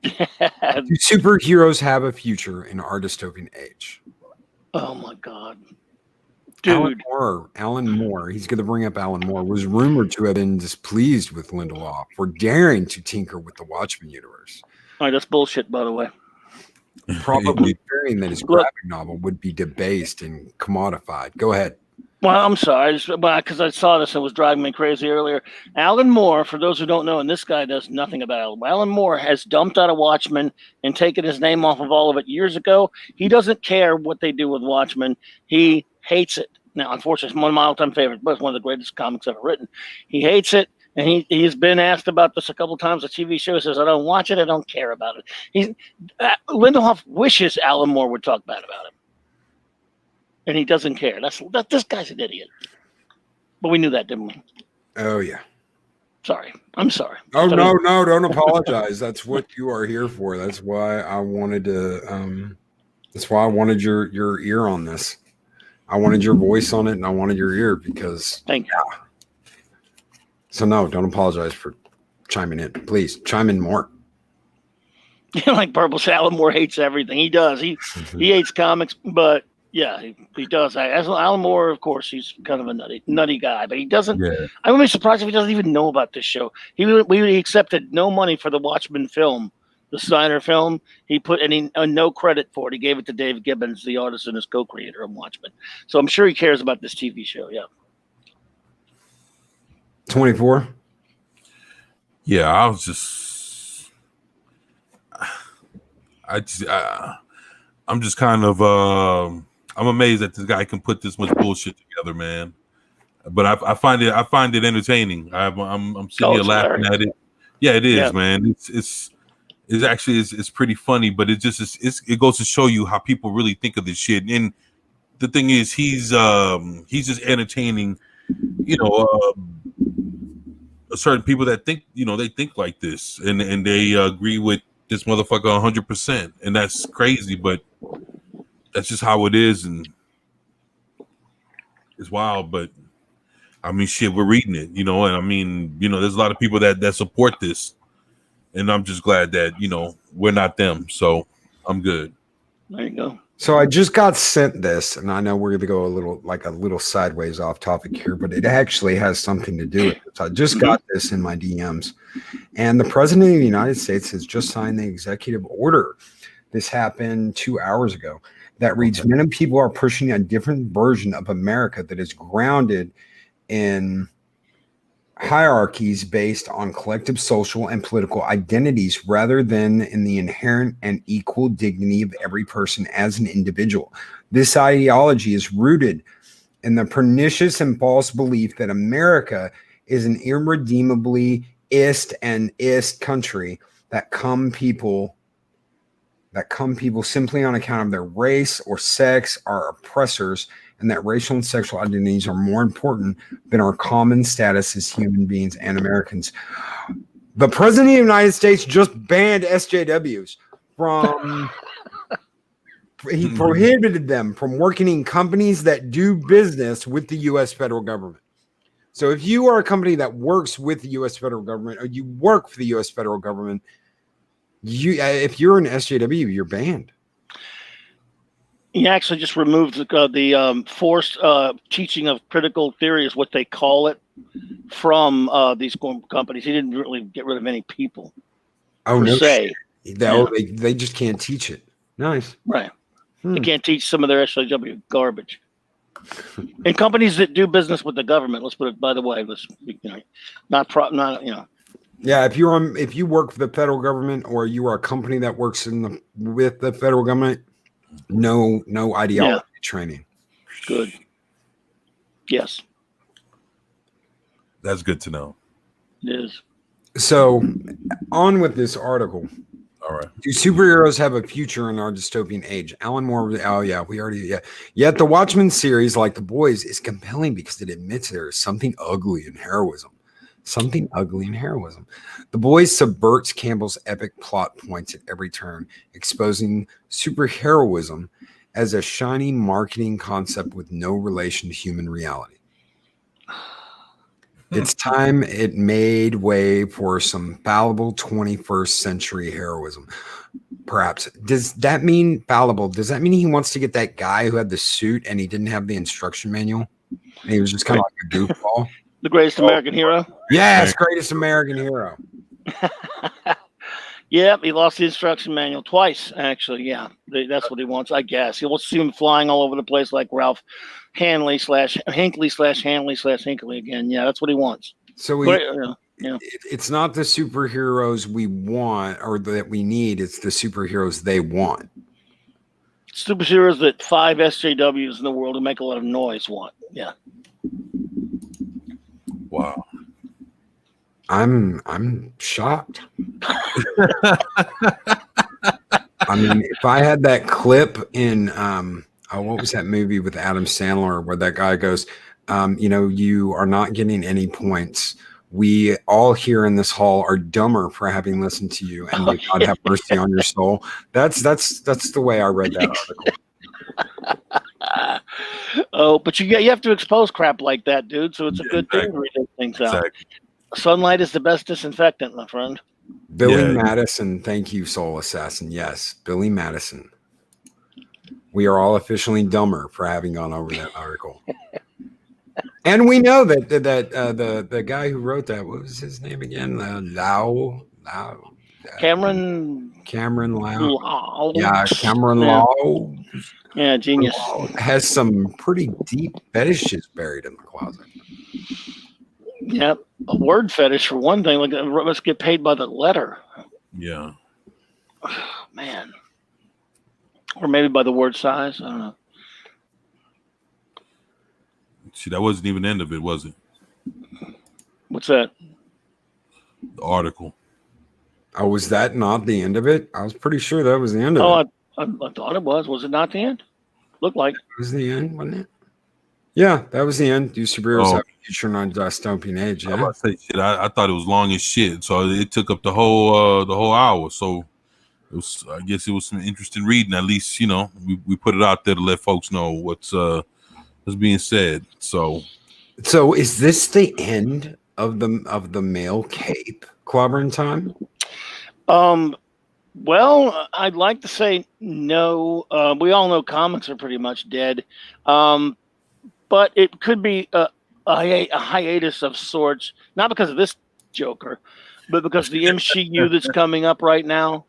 Do superheroes have a future in our dystopian age? Oh my God. Dude. Alan Moore, he's going to bring up Alan Moore, was rumored to have been displeased with Lindelof for daring to tinker with the Watchmen universe. All right, that's bullshit, by the way. Probably fearing that his graphic novel would be debased and commodified. Go ahead. Well, I'm sorry, because I saw this and it was driving me crazy earlier. Alan Moore, for those who don't know, and this guy does nothing about it, Alan Moore has dumped out of Watchmen and taken his name off of all of it years ago. He doesn't care what they do with Watchmen. He hates it. Now, unfortunately, it's one of my all-time favorites, but it's one of the greatest comics ever written. He hates it, and he's been asked about this a couple of times. The TV show says, I don't watch it, I don't care about it. Lindelof wishes Alan Moore would talk bad about him. And he doesn't care. This guy's an idiot. But we knew that, didn't we? Oh, yeah. Sorry. I'm sorry. Oh, no, don't apologize. That's what you are here for. That's why I wanted to, that's why I wanted your ear on this. I wanted your voice on it, and I wanted your ear because. Thank you. Yeah. So, no, don't apologize for chiming in. Please, chime in more. Like Purple said, Alan Moore hates everything. He does. He hates comics, but. Yeah, he does. As Alan Moore, of course, he's kind of a nutty guy, but he doesn't. Yeah. I wouldn't be surprised if he doesn't even know about this show. We accepted no money for the Watchmen film, the Snyder film. He put no credit for it. He gave it to Dave Gibbons, the artist and his co-creator of Watchmen. So I'm sure he cares about this TV show. Yeah. 24. Yeah, I'm just kind of. I'm amazed that this guy can put this much bullshit together, man. But I find it entertaining. I'm sitting here it's laughing hilarious. at it. Yeah, it is, Yeah. man. It's actually it's pretty funny, but it just it goes to show you how people really think of this shit. And the thing is, he's just entertaining, certain people that think, they think like this, and they agree with this motherfucker 100%, and that's crazy, but that's just how it is, and it's wild. But I mean, shit, we're reading it, and I mean, there's a lot of people that support this, and I'm just glad that we're not them, so I'm good. There you go. So I just got sent this, and I know we're going to go a little sideways off topic here, but it actually has something to do with it. So I just got this in my DMs, and the President of the United States has just signed the executive order. This happened 2 hours ago. That reads, many people are pushing a different version of America that is grounded in hierarchies based on collective social and political identities rather than in the inherent and equal dignity of every person as an individual. This ideology is rooted in the pernicious and false belief that America is an irredeemably ist country that come people simply on account of their race or sex are oppressors, and that racial and sexual identities are more important than our common status as human beings and Americans. The President of the United States just banned SJWs from, he prohibited them from working in companies that do business with the U.S. federal government. So if you are a company that works with the U.S. federal government, or you work for the U.S. federal government, if you're an SJW, you're banned. He actually just removed the forced teaching of critical theory, is what they call it, from these companies. He didn't really get rid of any people. Oh, per no se. They just can't teach it. Nice. Right. They can't teach some of their SJW garbage. And companies that do business with the government, let's put it, by the way, Yeah, if you work for the federal government, or you are a company that works with the federal government, no ideology training. Good. Yes. That's good to know. It is. So, on with this article. All right. Do superheroes have a future in our dystopian age? Alan Moore. Oh yeah, Yet the Watchmen series, like The Boys, is compelling because it admits there is something ugly in heroism. The Boys subverts Campbell's epic plot points at every turn, exposing superheroism as a shiny marketing concept with no relation to human reality. It's time it made way for some fallible 21st century heroism. Perhaps. Does that mean fallible? Does that mean he wants to get that guy who had the suit and he didn't have the instruction manual? And he was just kind of like a goofball? The greatest American hero? Yes, greatest American hero. Yep, he lost the instruction manual twice, actually. Yeah, that's what he wants, I guess. He wants to see him flying all over the place like Ralph Hanley /Hinkley again. Yeah, that's what he wants. So it's not the superheroes we want or that we need. It's the superheroes they want. Superheroes that 5 SJWs in the world who make a lot of noise want. Yeah. Wow. I'm shocked. I mean, if I had that clip in what was that movie with Adam Sandler where that guy goes, you are not getting any points. We all here in this hall are dumber for having listened to you, and may God have mercy on your soul. That's the way I read that article. But you have to expose crap like that, dude. So it's a good thing to read those things out. Sunlight is the best disinfectant, my friend. Billy Madison, thank you, Soul Assassin. Yes, Billy Madison. We are all officially dumber for having gone over that article. And we know that the guy who wrote that, what was his name again? Cameron Lau. Yeah, Cameron Lau. Yeah, genius. Has some pretty deep fetishes buried in the closet. Yep, a word fetish for one thing. Like, let's get paid by the letter. Yeah. Man. Or maybe by the word size. I don't know. See, that wasn't even the end of it, was it? What's that? The article. Oh, was that not the end of it? I was pretty sure that was the end of it. I thought it was. Was it not the end? Looked like. It was the end, wasn't it? Yeah, that was the end. Do superheroes have a future on dystopian age? Yeah. I was about to say, shit, I thought it was long as shit, so it took up the whole hour. So it was, I guess it was some interesting reading. At least, you know, we put it out there to let folks know what's being said. So is this the end of the male cape clobbering time? Well, I'd like to say no. We all know comics are pretty much dead. But it could be a hiatus of sorts, not because of this Joker, but because the MCU that's coming up right now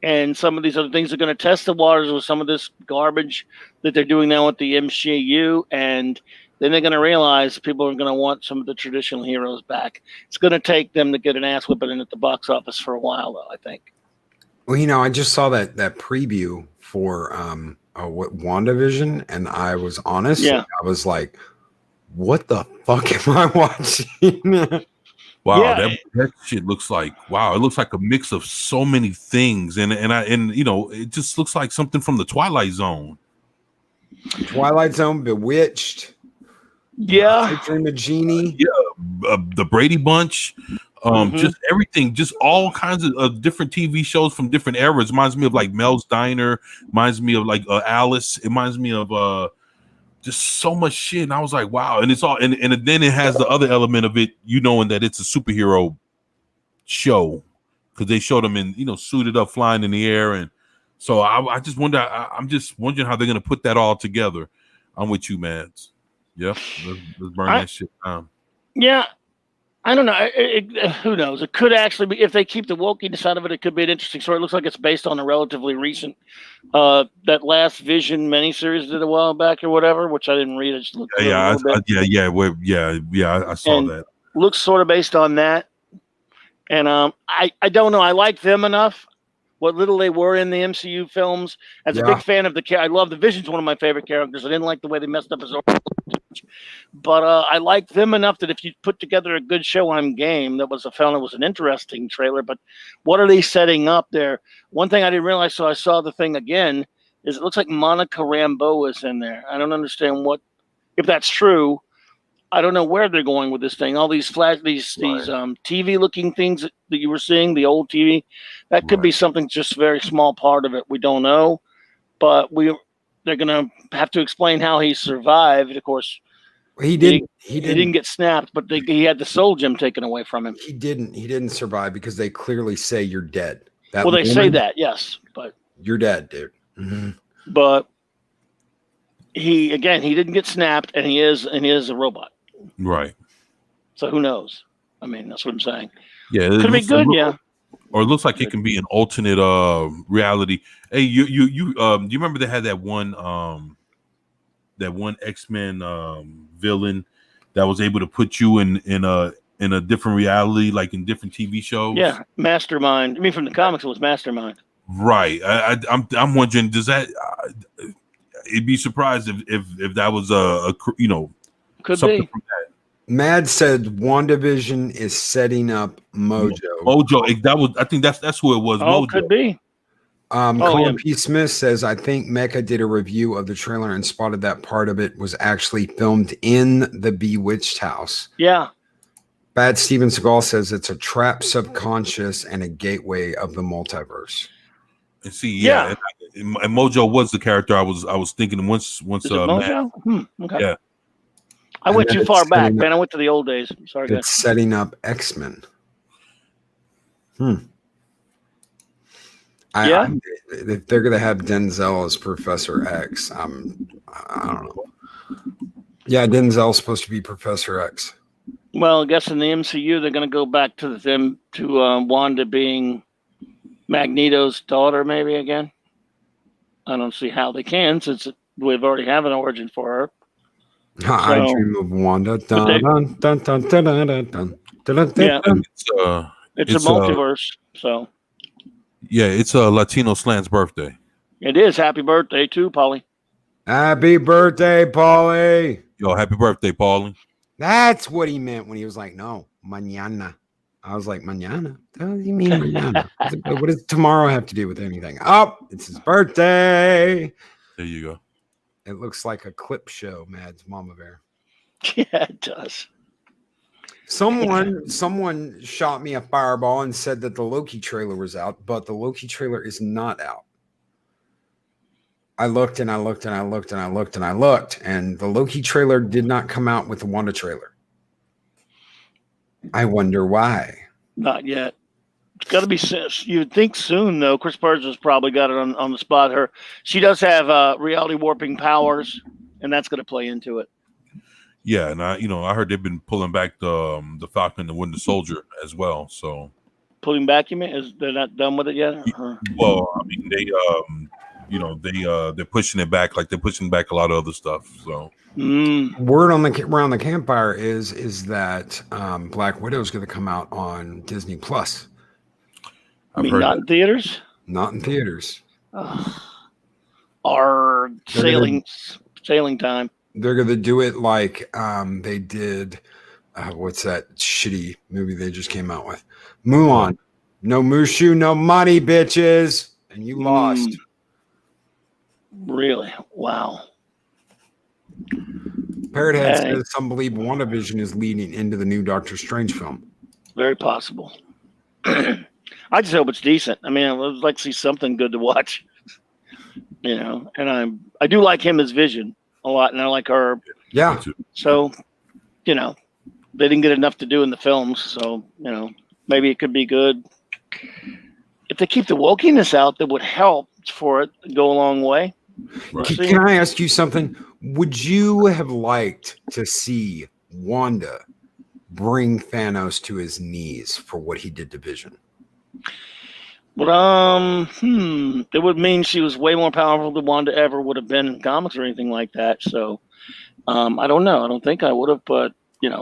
and some of these other things are going to test the waters with some of this garbage that they're doing now with the MCU. And then they're going to realize people are going to want some of the traditional heroes back. It's going to take them to get an ass whipping in at the box office for a while, though, I think. Well, you know, I just saw that preview for WandaVision, and I was honest. Yeah. I was like, what the fuck am I watching? wow, Yeah. that shit looks like it looks like a mix of so many things, and you know, it just looks like something from the Twilight Zone. Twilight Zone, Bewitched. Yeah. I Dream of Genie. Yeah, the Brady Bunch. Just everything, just all kinds of different TV shows from different eras. Reminds me of like Mel's Diner. Reminds me of like Alice. It reminds me of just so much shit. And I was like, wow. And it's all, and then it has the other element of it, you knowing that it's a superhero show because they showed them in, you know, suited up, flying in the air. And so I just wonder. I'm just wondering how they're gonna put that all together. I'm with you, Mads. Yep, let's burn that shit down. Yeah. I don't know. Who knows? It could actually be, if they keep the wokeness out of it, it could be an interesting story. It looks like it's based on a relatively recent, that last Vision miniseries did a while back or whatever, which I didn't read. I just looked I saw that. Looks sort of based on that. And I don't know. I like them enough. What little they were in the MCU films. As a big fan of I love the Vision's one of my favorite characters. I didn't like the way they messed up his origin. But I like them enough that if you put together a good show, I'm game. It was an interesting trailer. But what are they setting up there? One thing I didn't realize, so I saw the thing again, is it looks like Monica Rambeau is in there. I don't understand if that's true. I don't know where they're going with this thing. All these TV looking things that you were seeing, the old TV, that could be something just a very small part of it. We don't know, but they're going to have to explain how he survived. Of course, he didn't get snapped, but he had the soul gem taken away from him. He didn't survive because they clearly say you're dead. They say that, yes, but you're dead, dude. Mm-hmm. But he didn't get snapped, and he is a robot. Right. So who knows? I mean, that's what I'm saying. Yeah, could be good. Or it looks like it can be an alternate reality. Hey, you remember they had that one X-Men villain that was able to put you in a different reality, like in different TV shows? Yeah, Mastermind. I mean, from the comics, it was Mastermind. Right. I'm wondering, does that? It'd be surprised if that was could something be. from that. Mad said WandaVision is setting up Mojo. I think that's who it was. Oh, Mojo. could be. Colin P. Smith says, I think Mecca did a review of the trailer and spotted that part of it was actually filmed in the Bewitched house. Yeah. Bad Steven Seagal says it's a trap subconscious and a gateway of the multiverse. And see, and Mojo was the character I was thinking once. Is it Mojo? Okay. Yeah. I went too far back, man. I went to the old days. Sorry, guys. It's setting up X-Men. If they're gonna have Denzel as Professor X, I don't know. Yeah, Denzel's supposed to be Professor X. Well, I guess in the MCU they're gonna go back to Wanda being Magneto's daughter, maybe again. I don't see how they can, since we've already have an origin for her. I dream of Wanda. It's a multiverse. So yeah, it's Latino Slant's birthday. It is. Happy birthday too, Polly. Happy birthday, Polly. Yo, happy birthday, Paulie. That's what he meant when he was like, no, mañana. I was like, mañana? What do you mean mañana? What does tomorrow have to do with anything? Oh, it's his birthday. There you go. It looks like a clip show, Mads Mama Bear. Yeah, it does. Someone shot me a fireball and said that the Loki trailer was out, but the Loki trailer is not out. I looked and I looked and I looked and I looked and I looked, and the Loki trailer did not come out with the Wanda trailer. I wonder why. Not yet. It's got to be. You'd think soon, though. Chris Burns probably got it on the spot. She does have reality warping powers, and that's going to play into it. Yeah, and I heard they've been pulling back the Falcon and the Winter Soldier as well. So pulling back, you mean? They're not done with it yet? Well, I mean they're pushing it back like they're pushing back a lot of other stuff. So word around the campfire is that Black Widow is going to come out on Disney Plus. I mean, not in theaters. Not in theaters. Our sailing time. They're going to do it like they did. What's that shitty movie they just came out with? Mulan. No Mushu, no money, bitches. And you lost. Really? Wow. Parrothead says some believe WandaVision is leading into the new Doctor Strange film. Very possible. I just hope it's decent. I mean, I would like to see something good to watch. And I do like him as Vision a lot, and I like her. Yeah. So, they didn't get enough to do in the films, so maybe it could be good. If they keep the wokeness out, that would help for it to go a long way. Right. Can I ask you something? Would you have liked to see Wanda bring Thanos to his knees for what he did to Vision? But it would mean she was way more powerful than Wanda ever would have been in comics or anything like that. So I don't know. I don't think I would have, but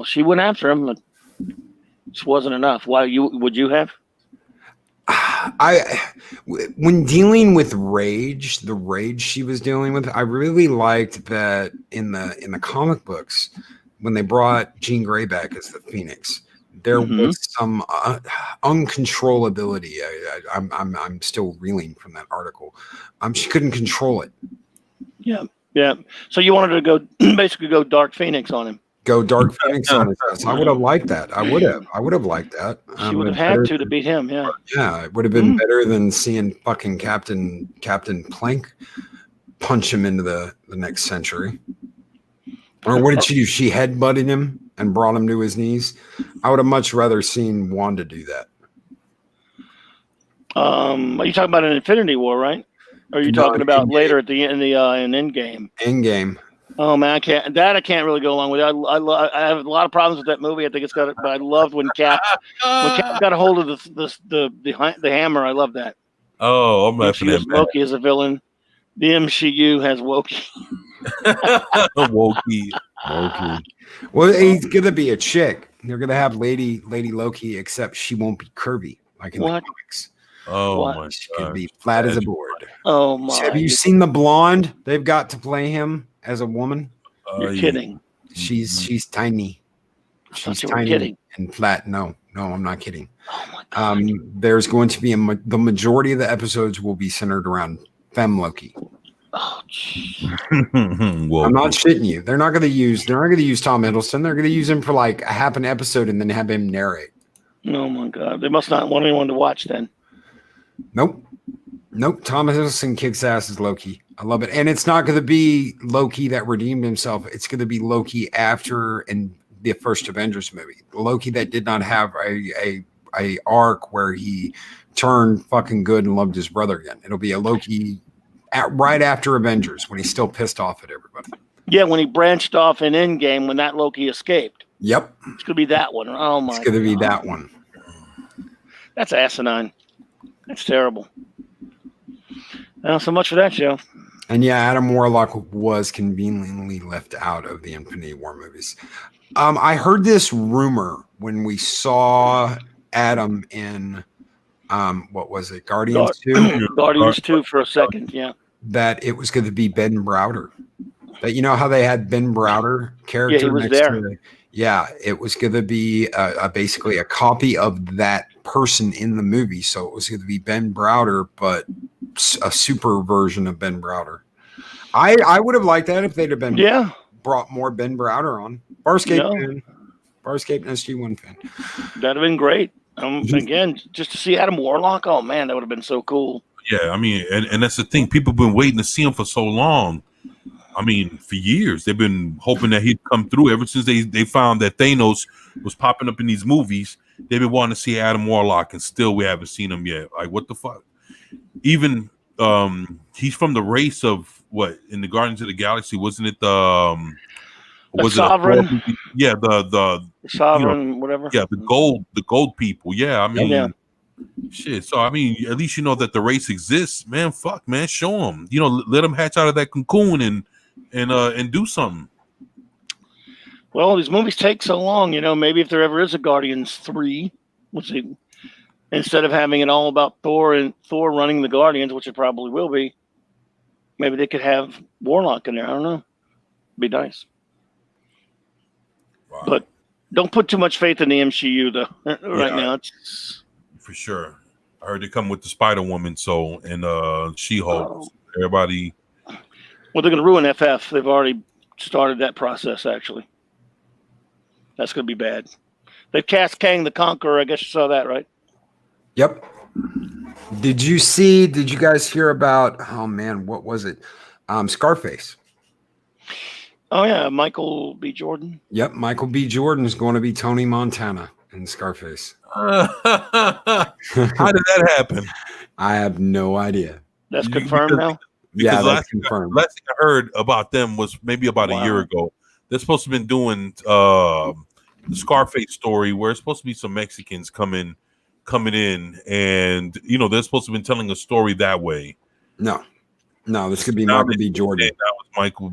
she went after him. But it wasn't enough. Why would you have? When dealing with the rage she was dealing with, I really liked that in the comic books when they brought Jean Grey back as the Phoenix, there was some uncontrollability. I'm still reeling from that article. She couldn't control it. Yeah. So you wanted to go Dark Phoenix on him. Go Dark Phoenix on his ass. I would have liked that. I would have liked that. She would have had to beat him. Yeah. Yeah, it would have been better than seeing fucking Captain Plank punch him into the next century. Or what did she do? She headbutted him and brought him to his knees. I would have much rather seen Wanda do that. Are you talking about an Infinity War, right? Or are you talking about later at the in Endgame? Endgame. Oh man, I can't really go along with it. I have a lot of problems with that movie. I think it's got it, but I loved when Cap got a hold of the hammer. I love that. Oh, I'm laughing at Loki as a villain. The MCU has Wokey. Wokey. Well, he's gonna be a chick. They're gonna have Lady Loki, except she won't be curvy like in the comics. Oh my! She could be flat as a board. Oh my! Have you seen the blonde they've got to play him as a woman? You're kidding. She's tiny. She's tiny and flat. No, I'm not kidding. Oh my God. There's going to be the majority of the episodes will be centered around Femme Loki. Oh, geez. I'm not shitting you. They're not going to use Tom Hiddleston. They're going to use him for like a half an episode and then have him narrate. Oh my God! They must not want anyone to watch then. Nope. Tom Hiddleston kicks ass as Loki. I love it, and it's not going to be Loki that redeemed himself. It's going to be Loki after in the first Avengers movie. Loki that did not have a arc where he turned fucking good and loved his brother again. It'll be a Loki right after Avengers when he's still pissed off at everybody. Yeah, when he branched off in Endgame when that Loki escaped. Yep. It's going to be that one. Oh my God. It's going to be that one. That's asinine. That's terrible. Well, so much for that show. And yeah, Adam Warlock was conveniently left out of the Infinity War movies. I heard this rumor when we saw Adam in what was it, Guardians 2? Guardians 2 for a second, yeah. That it was going to be Ben Browder. But you know how they had Ben Browder character he was next there. to it? Yeah, it was going to be basically a copy of that person in the movie. So it was going to be Ben Browder, but a super version of Ben Browder. I would have liked that if they'd have been brought more Ben Browder on. Farscape fan. Farscape and SG1 fan. That'd have been great. Again, just to see Adam Warlock, oh man, that would have been so cool. Yeah, I mean, and that's the thing. People have been waiting to see him for so long. I mean, for years. They've been hoping that he'd come through ever since they found that Thanos was popping up in these movies. They've been wanting to see Adam Warlock, and still we haven't seen him yet. Like, what the fuck? Even he's from the race of what in the Guardians of the Galaxy? Wasn't it the Sovereign? The Sovereign, whatever. Yeah, the gold people. Yeah, I mean, shit. So I mean, at least you know that the race exists, man. Fuck, man, show them. You know, let them hatch out of that cocoon and do something. Well, these movies take so long, you know. Maybe if there ever is a Guardians 3, instead of having it all about Thor running the Guardians, which it probably will be, maybe they could have Warlock in there. I don't know. Be nice. Wow. But don't put too much faith in the MCU though. Now. For sure. I heard they come with the Spider-Woman, and She-Hulk. Everybody. Well, they're going to ruin FF. They've already started that process, actually. That's going to be bad. They've cast Kang the Conqueror. I guess you saw that, right? Yep. Did you guys hear about, oh man, what was it? Scarface. Oh, yeah. Michael B. Jordan. Yep. Michael B. Jordan is going to be Tony Montana in Scarface. How did that happen? I have no idea. That's confirmed now? Yeah, that's confirmed. Last thing I heard about them was maybe about a year ago. They're supposed to have been doing the Scarface story where it's supposed to be some Mexicans coming in, and you know they're supposed to have been telling a story that way. No, this could be Michael B. Jordan. That was Michael.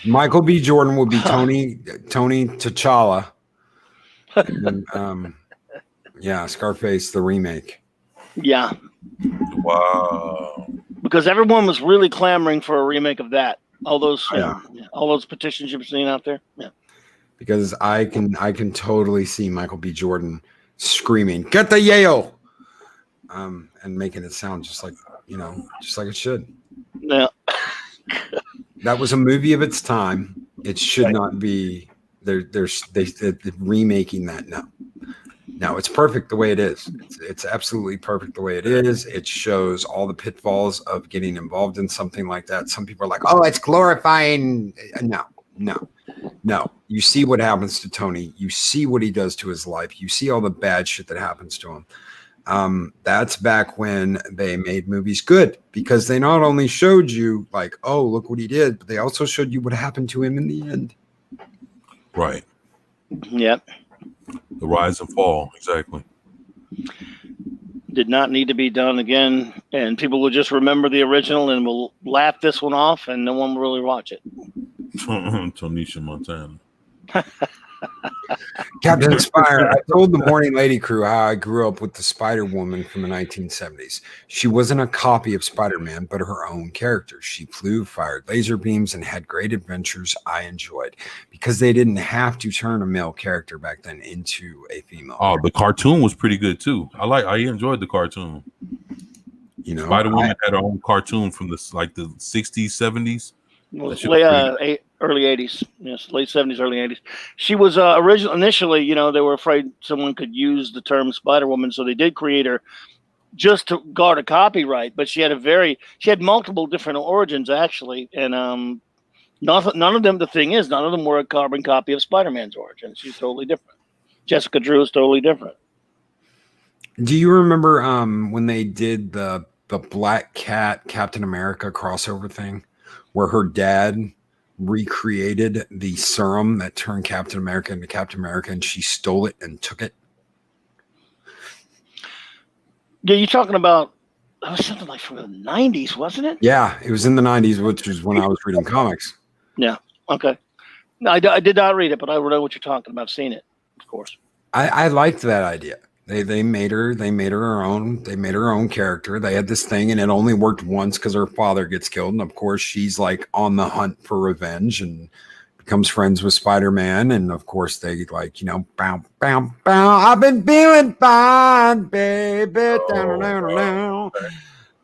Michael B. Jordan would be Tony T'Challa. And, Scarface the remake. Yeah. Wow. Because everyone was really clamoring for a remake of that. All those petitions you've seen out there. Yeah. Because I can totally see Michael B. Jordan screaming, "Get the Yale!" And making it sound just like it should. Yeah. That was a movie of its time. It should not be. They're remaking that. No, it's perfect the way it is. It's absolutely perfect the way it is. It shows all the pitfalls of getting involved in something like that. Some people are like, "Oh, it's glorifying." No. You see what happens to Tony. You see what he does to his life. You see all the bad shit that happens to him. That's back when they made movies good, because they not only showed you like, oh, look what he did, but they also showed you what happened to him in the end. Right. Yep. The rise and fall. Exactly. Did not need to be done again, and people will just remember the original and will laugh this one off, and no one will really watch it. Tonisha Montana. Captain Spire, I told the Morning Lady crew how I grew up with the Spider-Woman from the 1970s. She wasn't a copy of Spider-Man, but her own character. She flew, fired laser beams, and had great adventures I enjoyed, because they didn't have to turn a male character back then into a female. Oh, the cartoon was pretty good too. I enjoyed the cartoon. You know, Spider-Woman had her own cartoon from the 60s, 70s. Early 80s. Yes, late 70s, early 80s. She was initially, they were afraid someone could use the term Spider-Woman, so they did create her just to guard a copyright. But she had multiple different origins actually, and none of them. The thing is, none of them were a carbon copy of Spider-Man's origin. She's totally different. Jessica Drew is totally different. Do you remember when they did the Black Cat Captain America crossover thing, where her dad recreated the serum that turned Captain America into Captain America, and she stole it and took it? Yeah, you're talking about something like from the 90s, wasn't it? Yeah, it was in the 90s, which was when I was reading comics. Yeah, okay. No, I did not read it, but I know what you're talking about. I've seen it, of course. I liked that idea. They made her her own. They made her own character. They had this thing, and it only worked once because her father gets killed, and of course she's like on the hunt for revenge and becomes friends with Spider-Man, and of course they like, you know, bow, bow, bow. I've been feeling fine, baby. Down, down, down.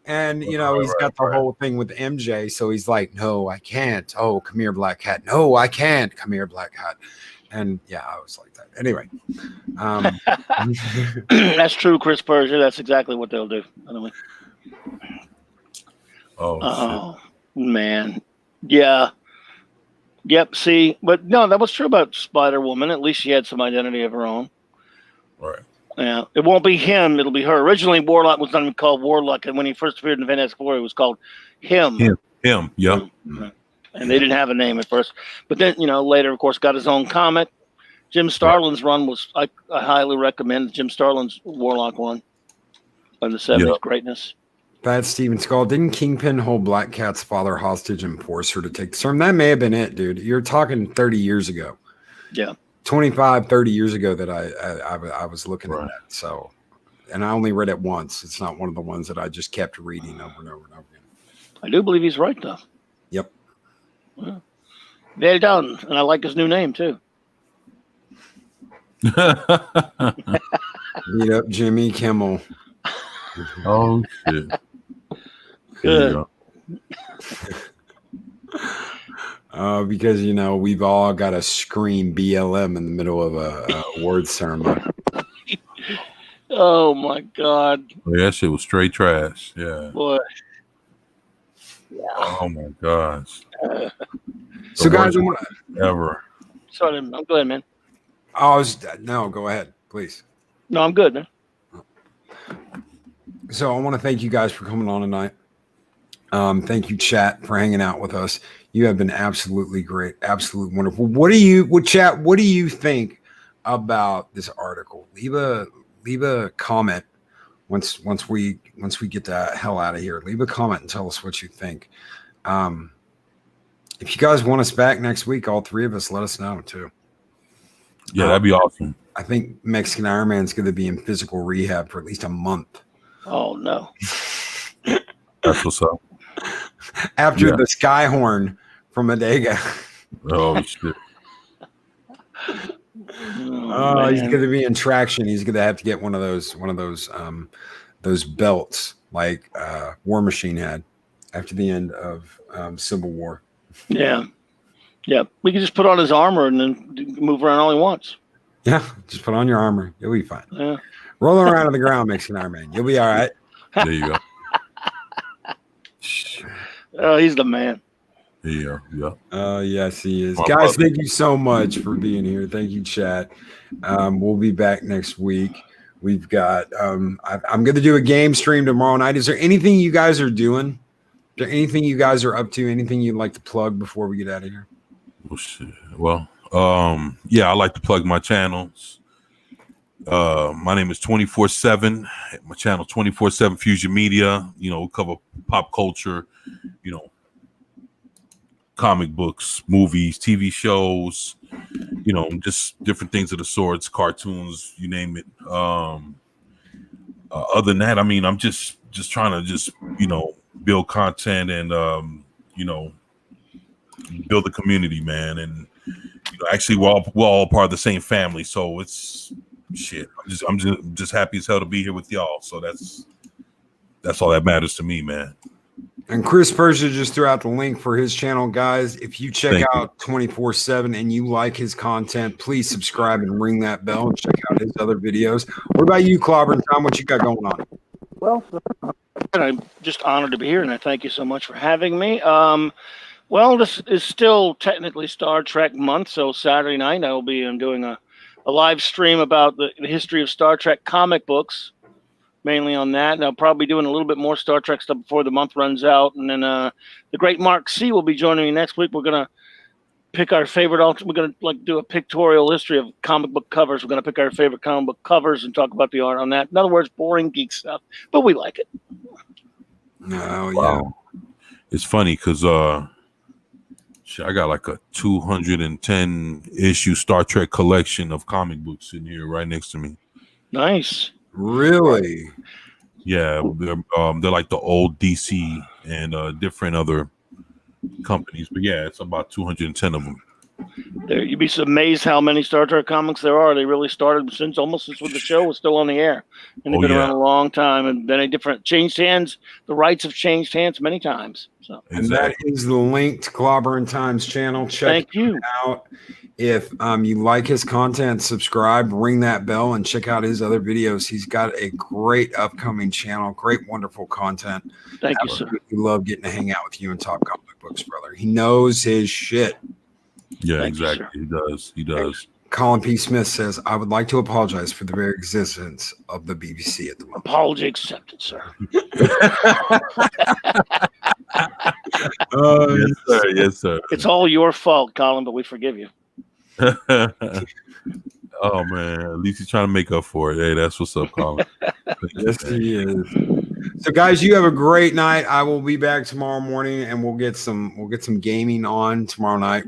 And you know, he's got the whole thing with MJ, so he's like, no, I can't. Oh, come here, Black Cat. No, I can't. Come here, Black Cat. And yeah, I was like that. Anyway, That's true, Chris Persia. That's exactly what they'll do. By the way. Oh, man, yeah, yep. See, but no, that was true about Spider-Woman. At least she had some identity of her own. right. Yeah, it won't be him. It'll be her. Originally, Warlock was not even called Warlock, and when he first appeared in Fantastic Four, it was called him. Him. Yep. And they didn't have a name at first, but then later, of course, got his own comic. Jim Starlin's run was I highly recommend Jim Starlin's Warlock one of the 70s greatness. That's Steven Skull. Didn't Kingpin hold Black Cat's father hostage and force her to take the serum? That may have been it, dude. You're talking 30 years ago. Yeah. 25, 30 years ago that I was looking at that. So, and I only read it once. It's not one of the ones that I just kept reading over and over and over again. I do believe he's right, though. Yep. Yeah. Well done. And I like his new name, too. Beat up Jimmy Kimmel. Oh, shit. Good. Because we've all got to scream BLM in the middle of a award ceremony. Oh my God! Yeah, that shit was straight trash. Yeah. Boy. Yeah. Oh my gosh. So, guys, ever. Sorry, I'm good, man. No, go ahead, please. No, I'm good, man. So I want to thank you guys for coming on tonight. Thank you, chat, for hanging out with us. You have been absolutely great, absolutely wonderful. What do you think about this article? Leave a comment once we get the hell out of here. Leave a comment and tell us what you think. If you guys want us back next week, all three of us, let us know too. Yeah, that'd be awesome. I think Mexican Iron Man's going to be in physical rehab for at least a month. Oh no! That's what's up. After the Skyhorn from Adega. Oh shit! He's going to be in traction. He's going to have to get one of those belts like War Machine had after the end of Civil War. Yeah. We can just put on his armor and then move around all he wants. Yeah, just put on your armor. You'll be fine. Yeah. Roll around on the ground, Mexican Iron Man. You'll be all right. There you go. Oh, he's the man. Yeah. Yes, he is. My Guys, brother. thank you so much for being here. Thank you, chat. We'll be back next week. We've got I'm going to do a game stream tomorrow night. Is there anything you guys are doing? Is there anything you guys are up to? Anything you'd like to plug before we get out of here? Oh shit. Well, I like to plug my channels. My name is 24/7. My channel 24/7 Fusion Media. We cover pop culture, comic books, movies, TV shows, just different things of the sorts, cartoons, you name it. Other than that, I'm just trying to build content and build a community, man. And actually we're all part of the same family, so it's shit. I'm just happy as hell to be here with y'all. So that's all that matters to me, man. And Chris Persia just threw out the link for his channel, guys. If you check out 24/7 and you like his content, please subscribe and ring that bell and check out his other videos. What about you, Clobber and Tom? What you got going on? Well, I'm just honored to be here, and I thank you so much for having me. Well, this is still technically Star Trek month, so Saturday night I will be doing a live stream about the history of Star Trek comic books, mainly on that. And I'll probably be doing a little bit more Star Trek stuff before the month runs out. And then the great Mark C will be joining me next week. We're going to pick our favorite. We're going to do a pictorial history of comic book covers. We're going to pick our favorite comic book covers and talk about the art on that. In other words, boring geek stuff, but we like it. Oh, yeah. Wow. It's funny because I got like a 210 issue Star Trek collection of comic books sitting here right next to me. Nice. Really? Yeah, they're like the old DC and different other companies, but yeah, it's about 210 of them. There, you'd be amazed how many Star Trek comics there are. They really started almost since when the show was still on the air, and they've been around a long time. And then changed hands. The rights have changed hands many times. So, and that is the link to Clobber and Times channel. Check him out. If you like his content, subscribe, ring that bell, and check out his other videos. He's got a great upcoming channel, great, wonderful content. Thank you, sir. We love getting to hang out with you and talk comic books, brother. He knows his shit. Yeah, exactly. He does. He does. Colin P. Smith says, I would like to apologize for the very existence of the BBC at the moment. Apology accepted, sir. Yes, sir. Yes, sir. It's all your fault, Colin, but we forgive you. Oh, man. At least he's trying to make up for it. Hey, that's what's up, Colin. Yes, he is. So, guys, you have a great night. I will be back tomorrow morning, and we'll get some gaming on tomorrow night.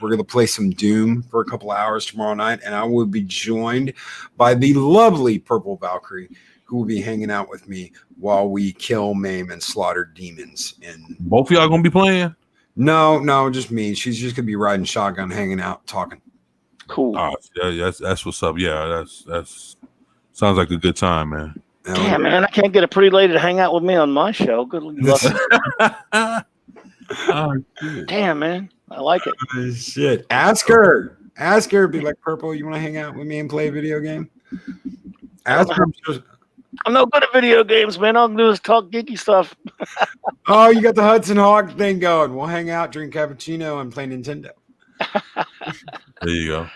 We're gonna play some Doom for a couple hours tomorrow night, and I will be joined by the lovely Purple Valkyrie, who will be hanging out with me while we kill, maim, and slaughter demons. And both of y'all gonna be playing? No, just me. She's just gonna be riding shotgun, hanging out, talking. Cool. Yeah, that's what's up. Yeah, that's sounds like a good time, man. Damn, man, I can't get a pretty lady to hang out with me on my show. Good luck. Damn, man, I like it. Shit, ask her. Be like, Purple, you want to hang out with me and play a video game? Ask her. I'm no good at video games, man. All I can do is talk geeky stuff. Oh, you got the Hudson Hawk thing going. We'll hang out, drink cappuccino, and play Nintendo. There you go.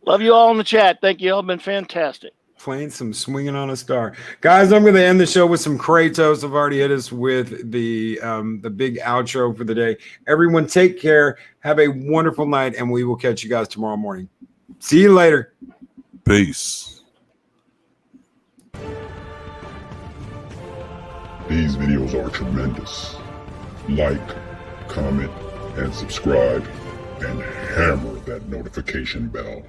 Love you all in the chat. Thank you. All been fantastic. Playing some Swinging on a Star. Guys, I'm going to end the show with some Kratos. I've already hit us with the big outro for the day. Everyone take care. Have a wonderful night, and we will catch you guys tomorrow morning. See you later. Peace. These videos are tremendous. Like, comment, and subscribe, and hammer that notification bell.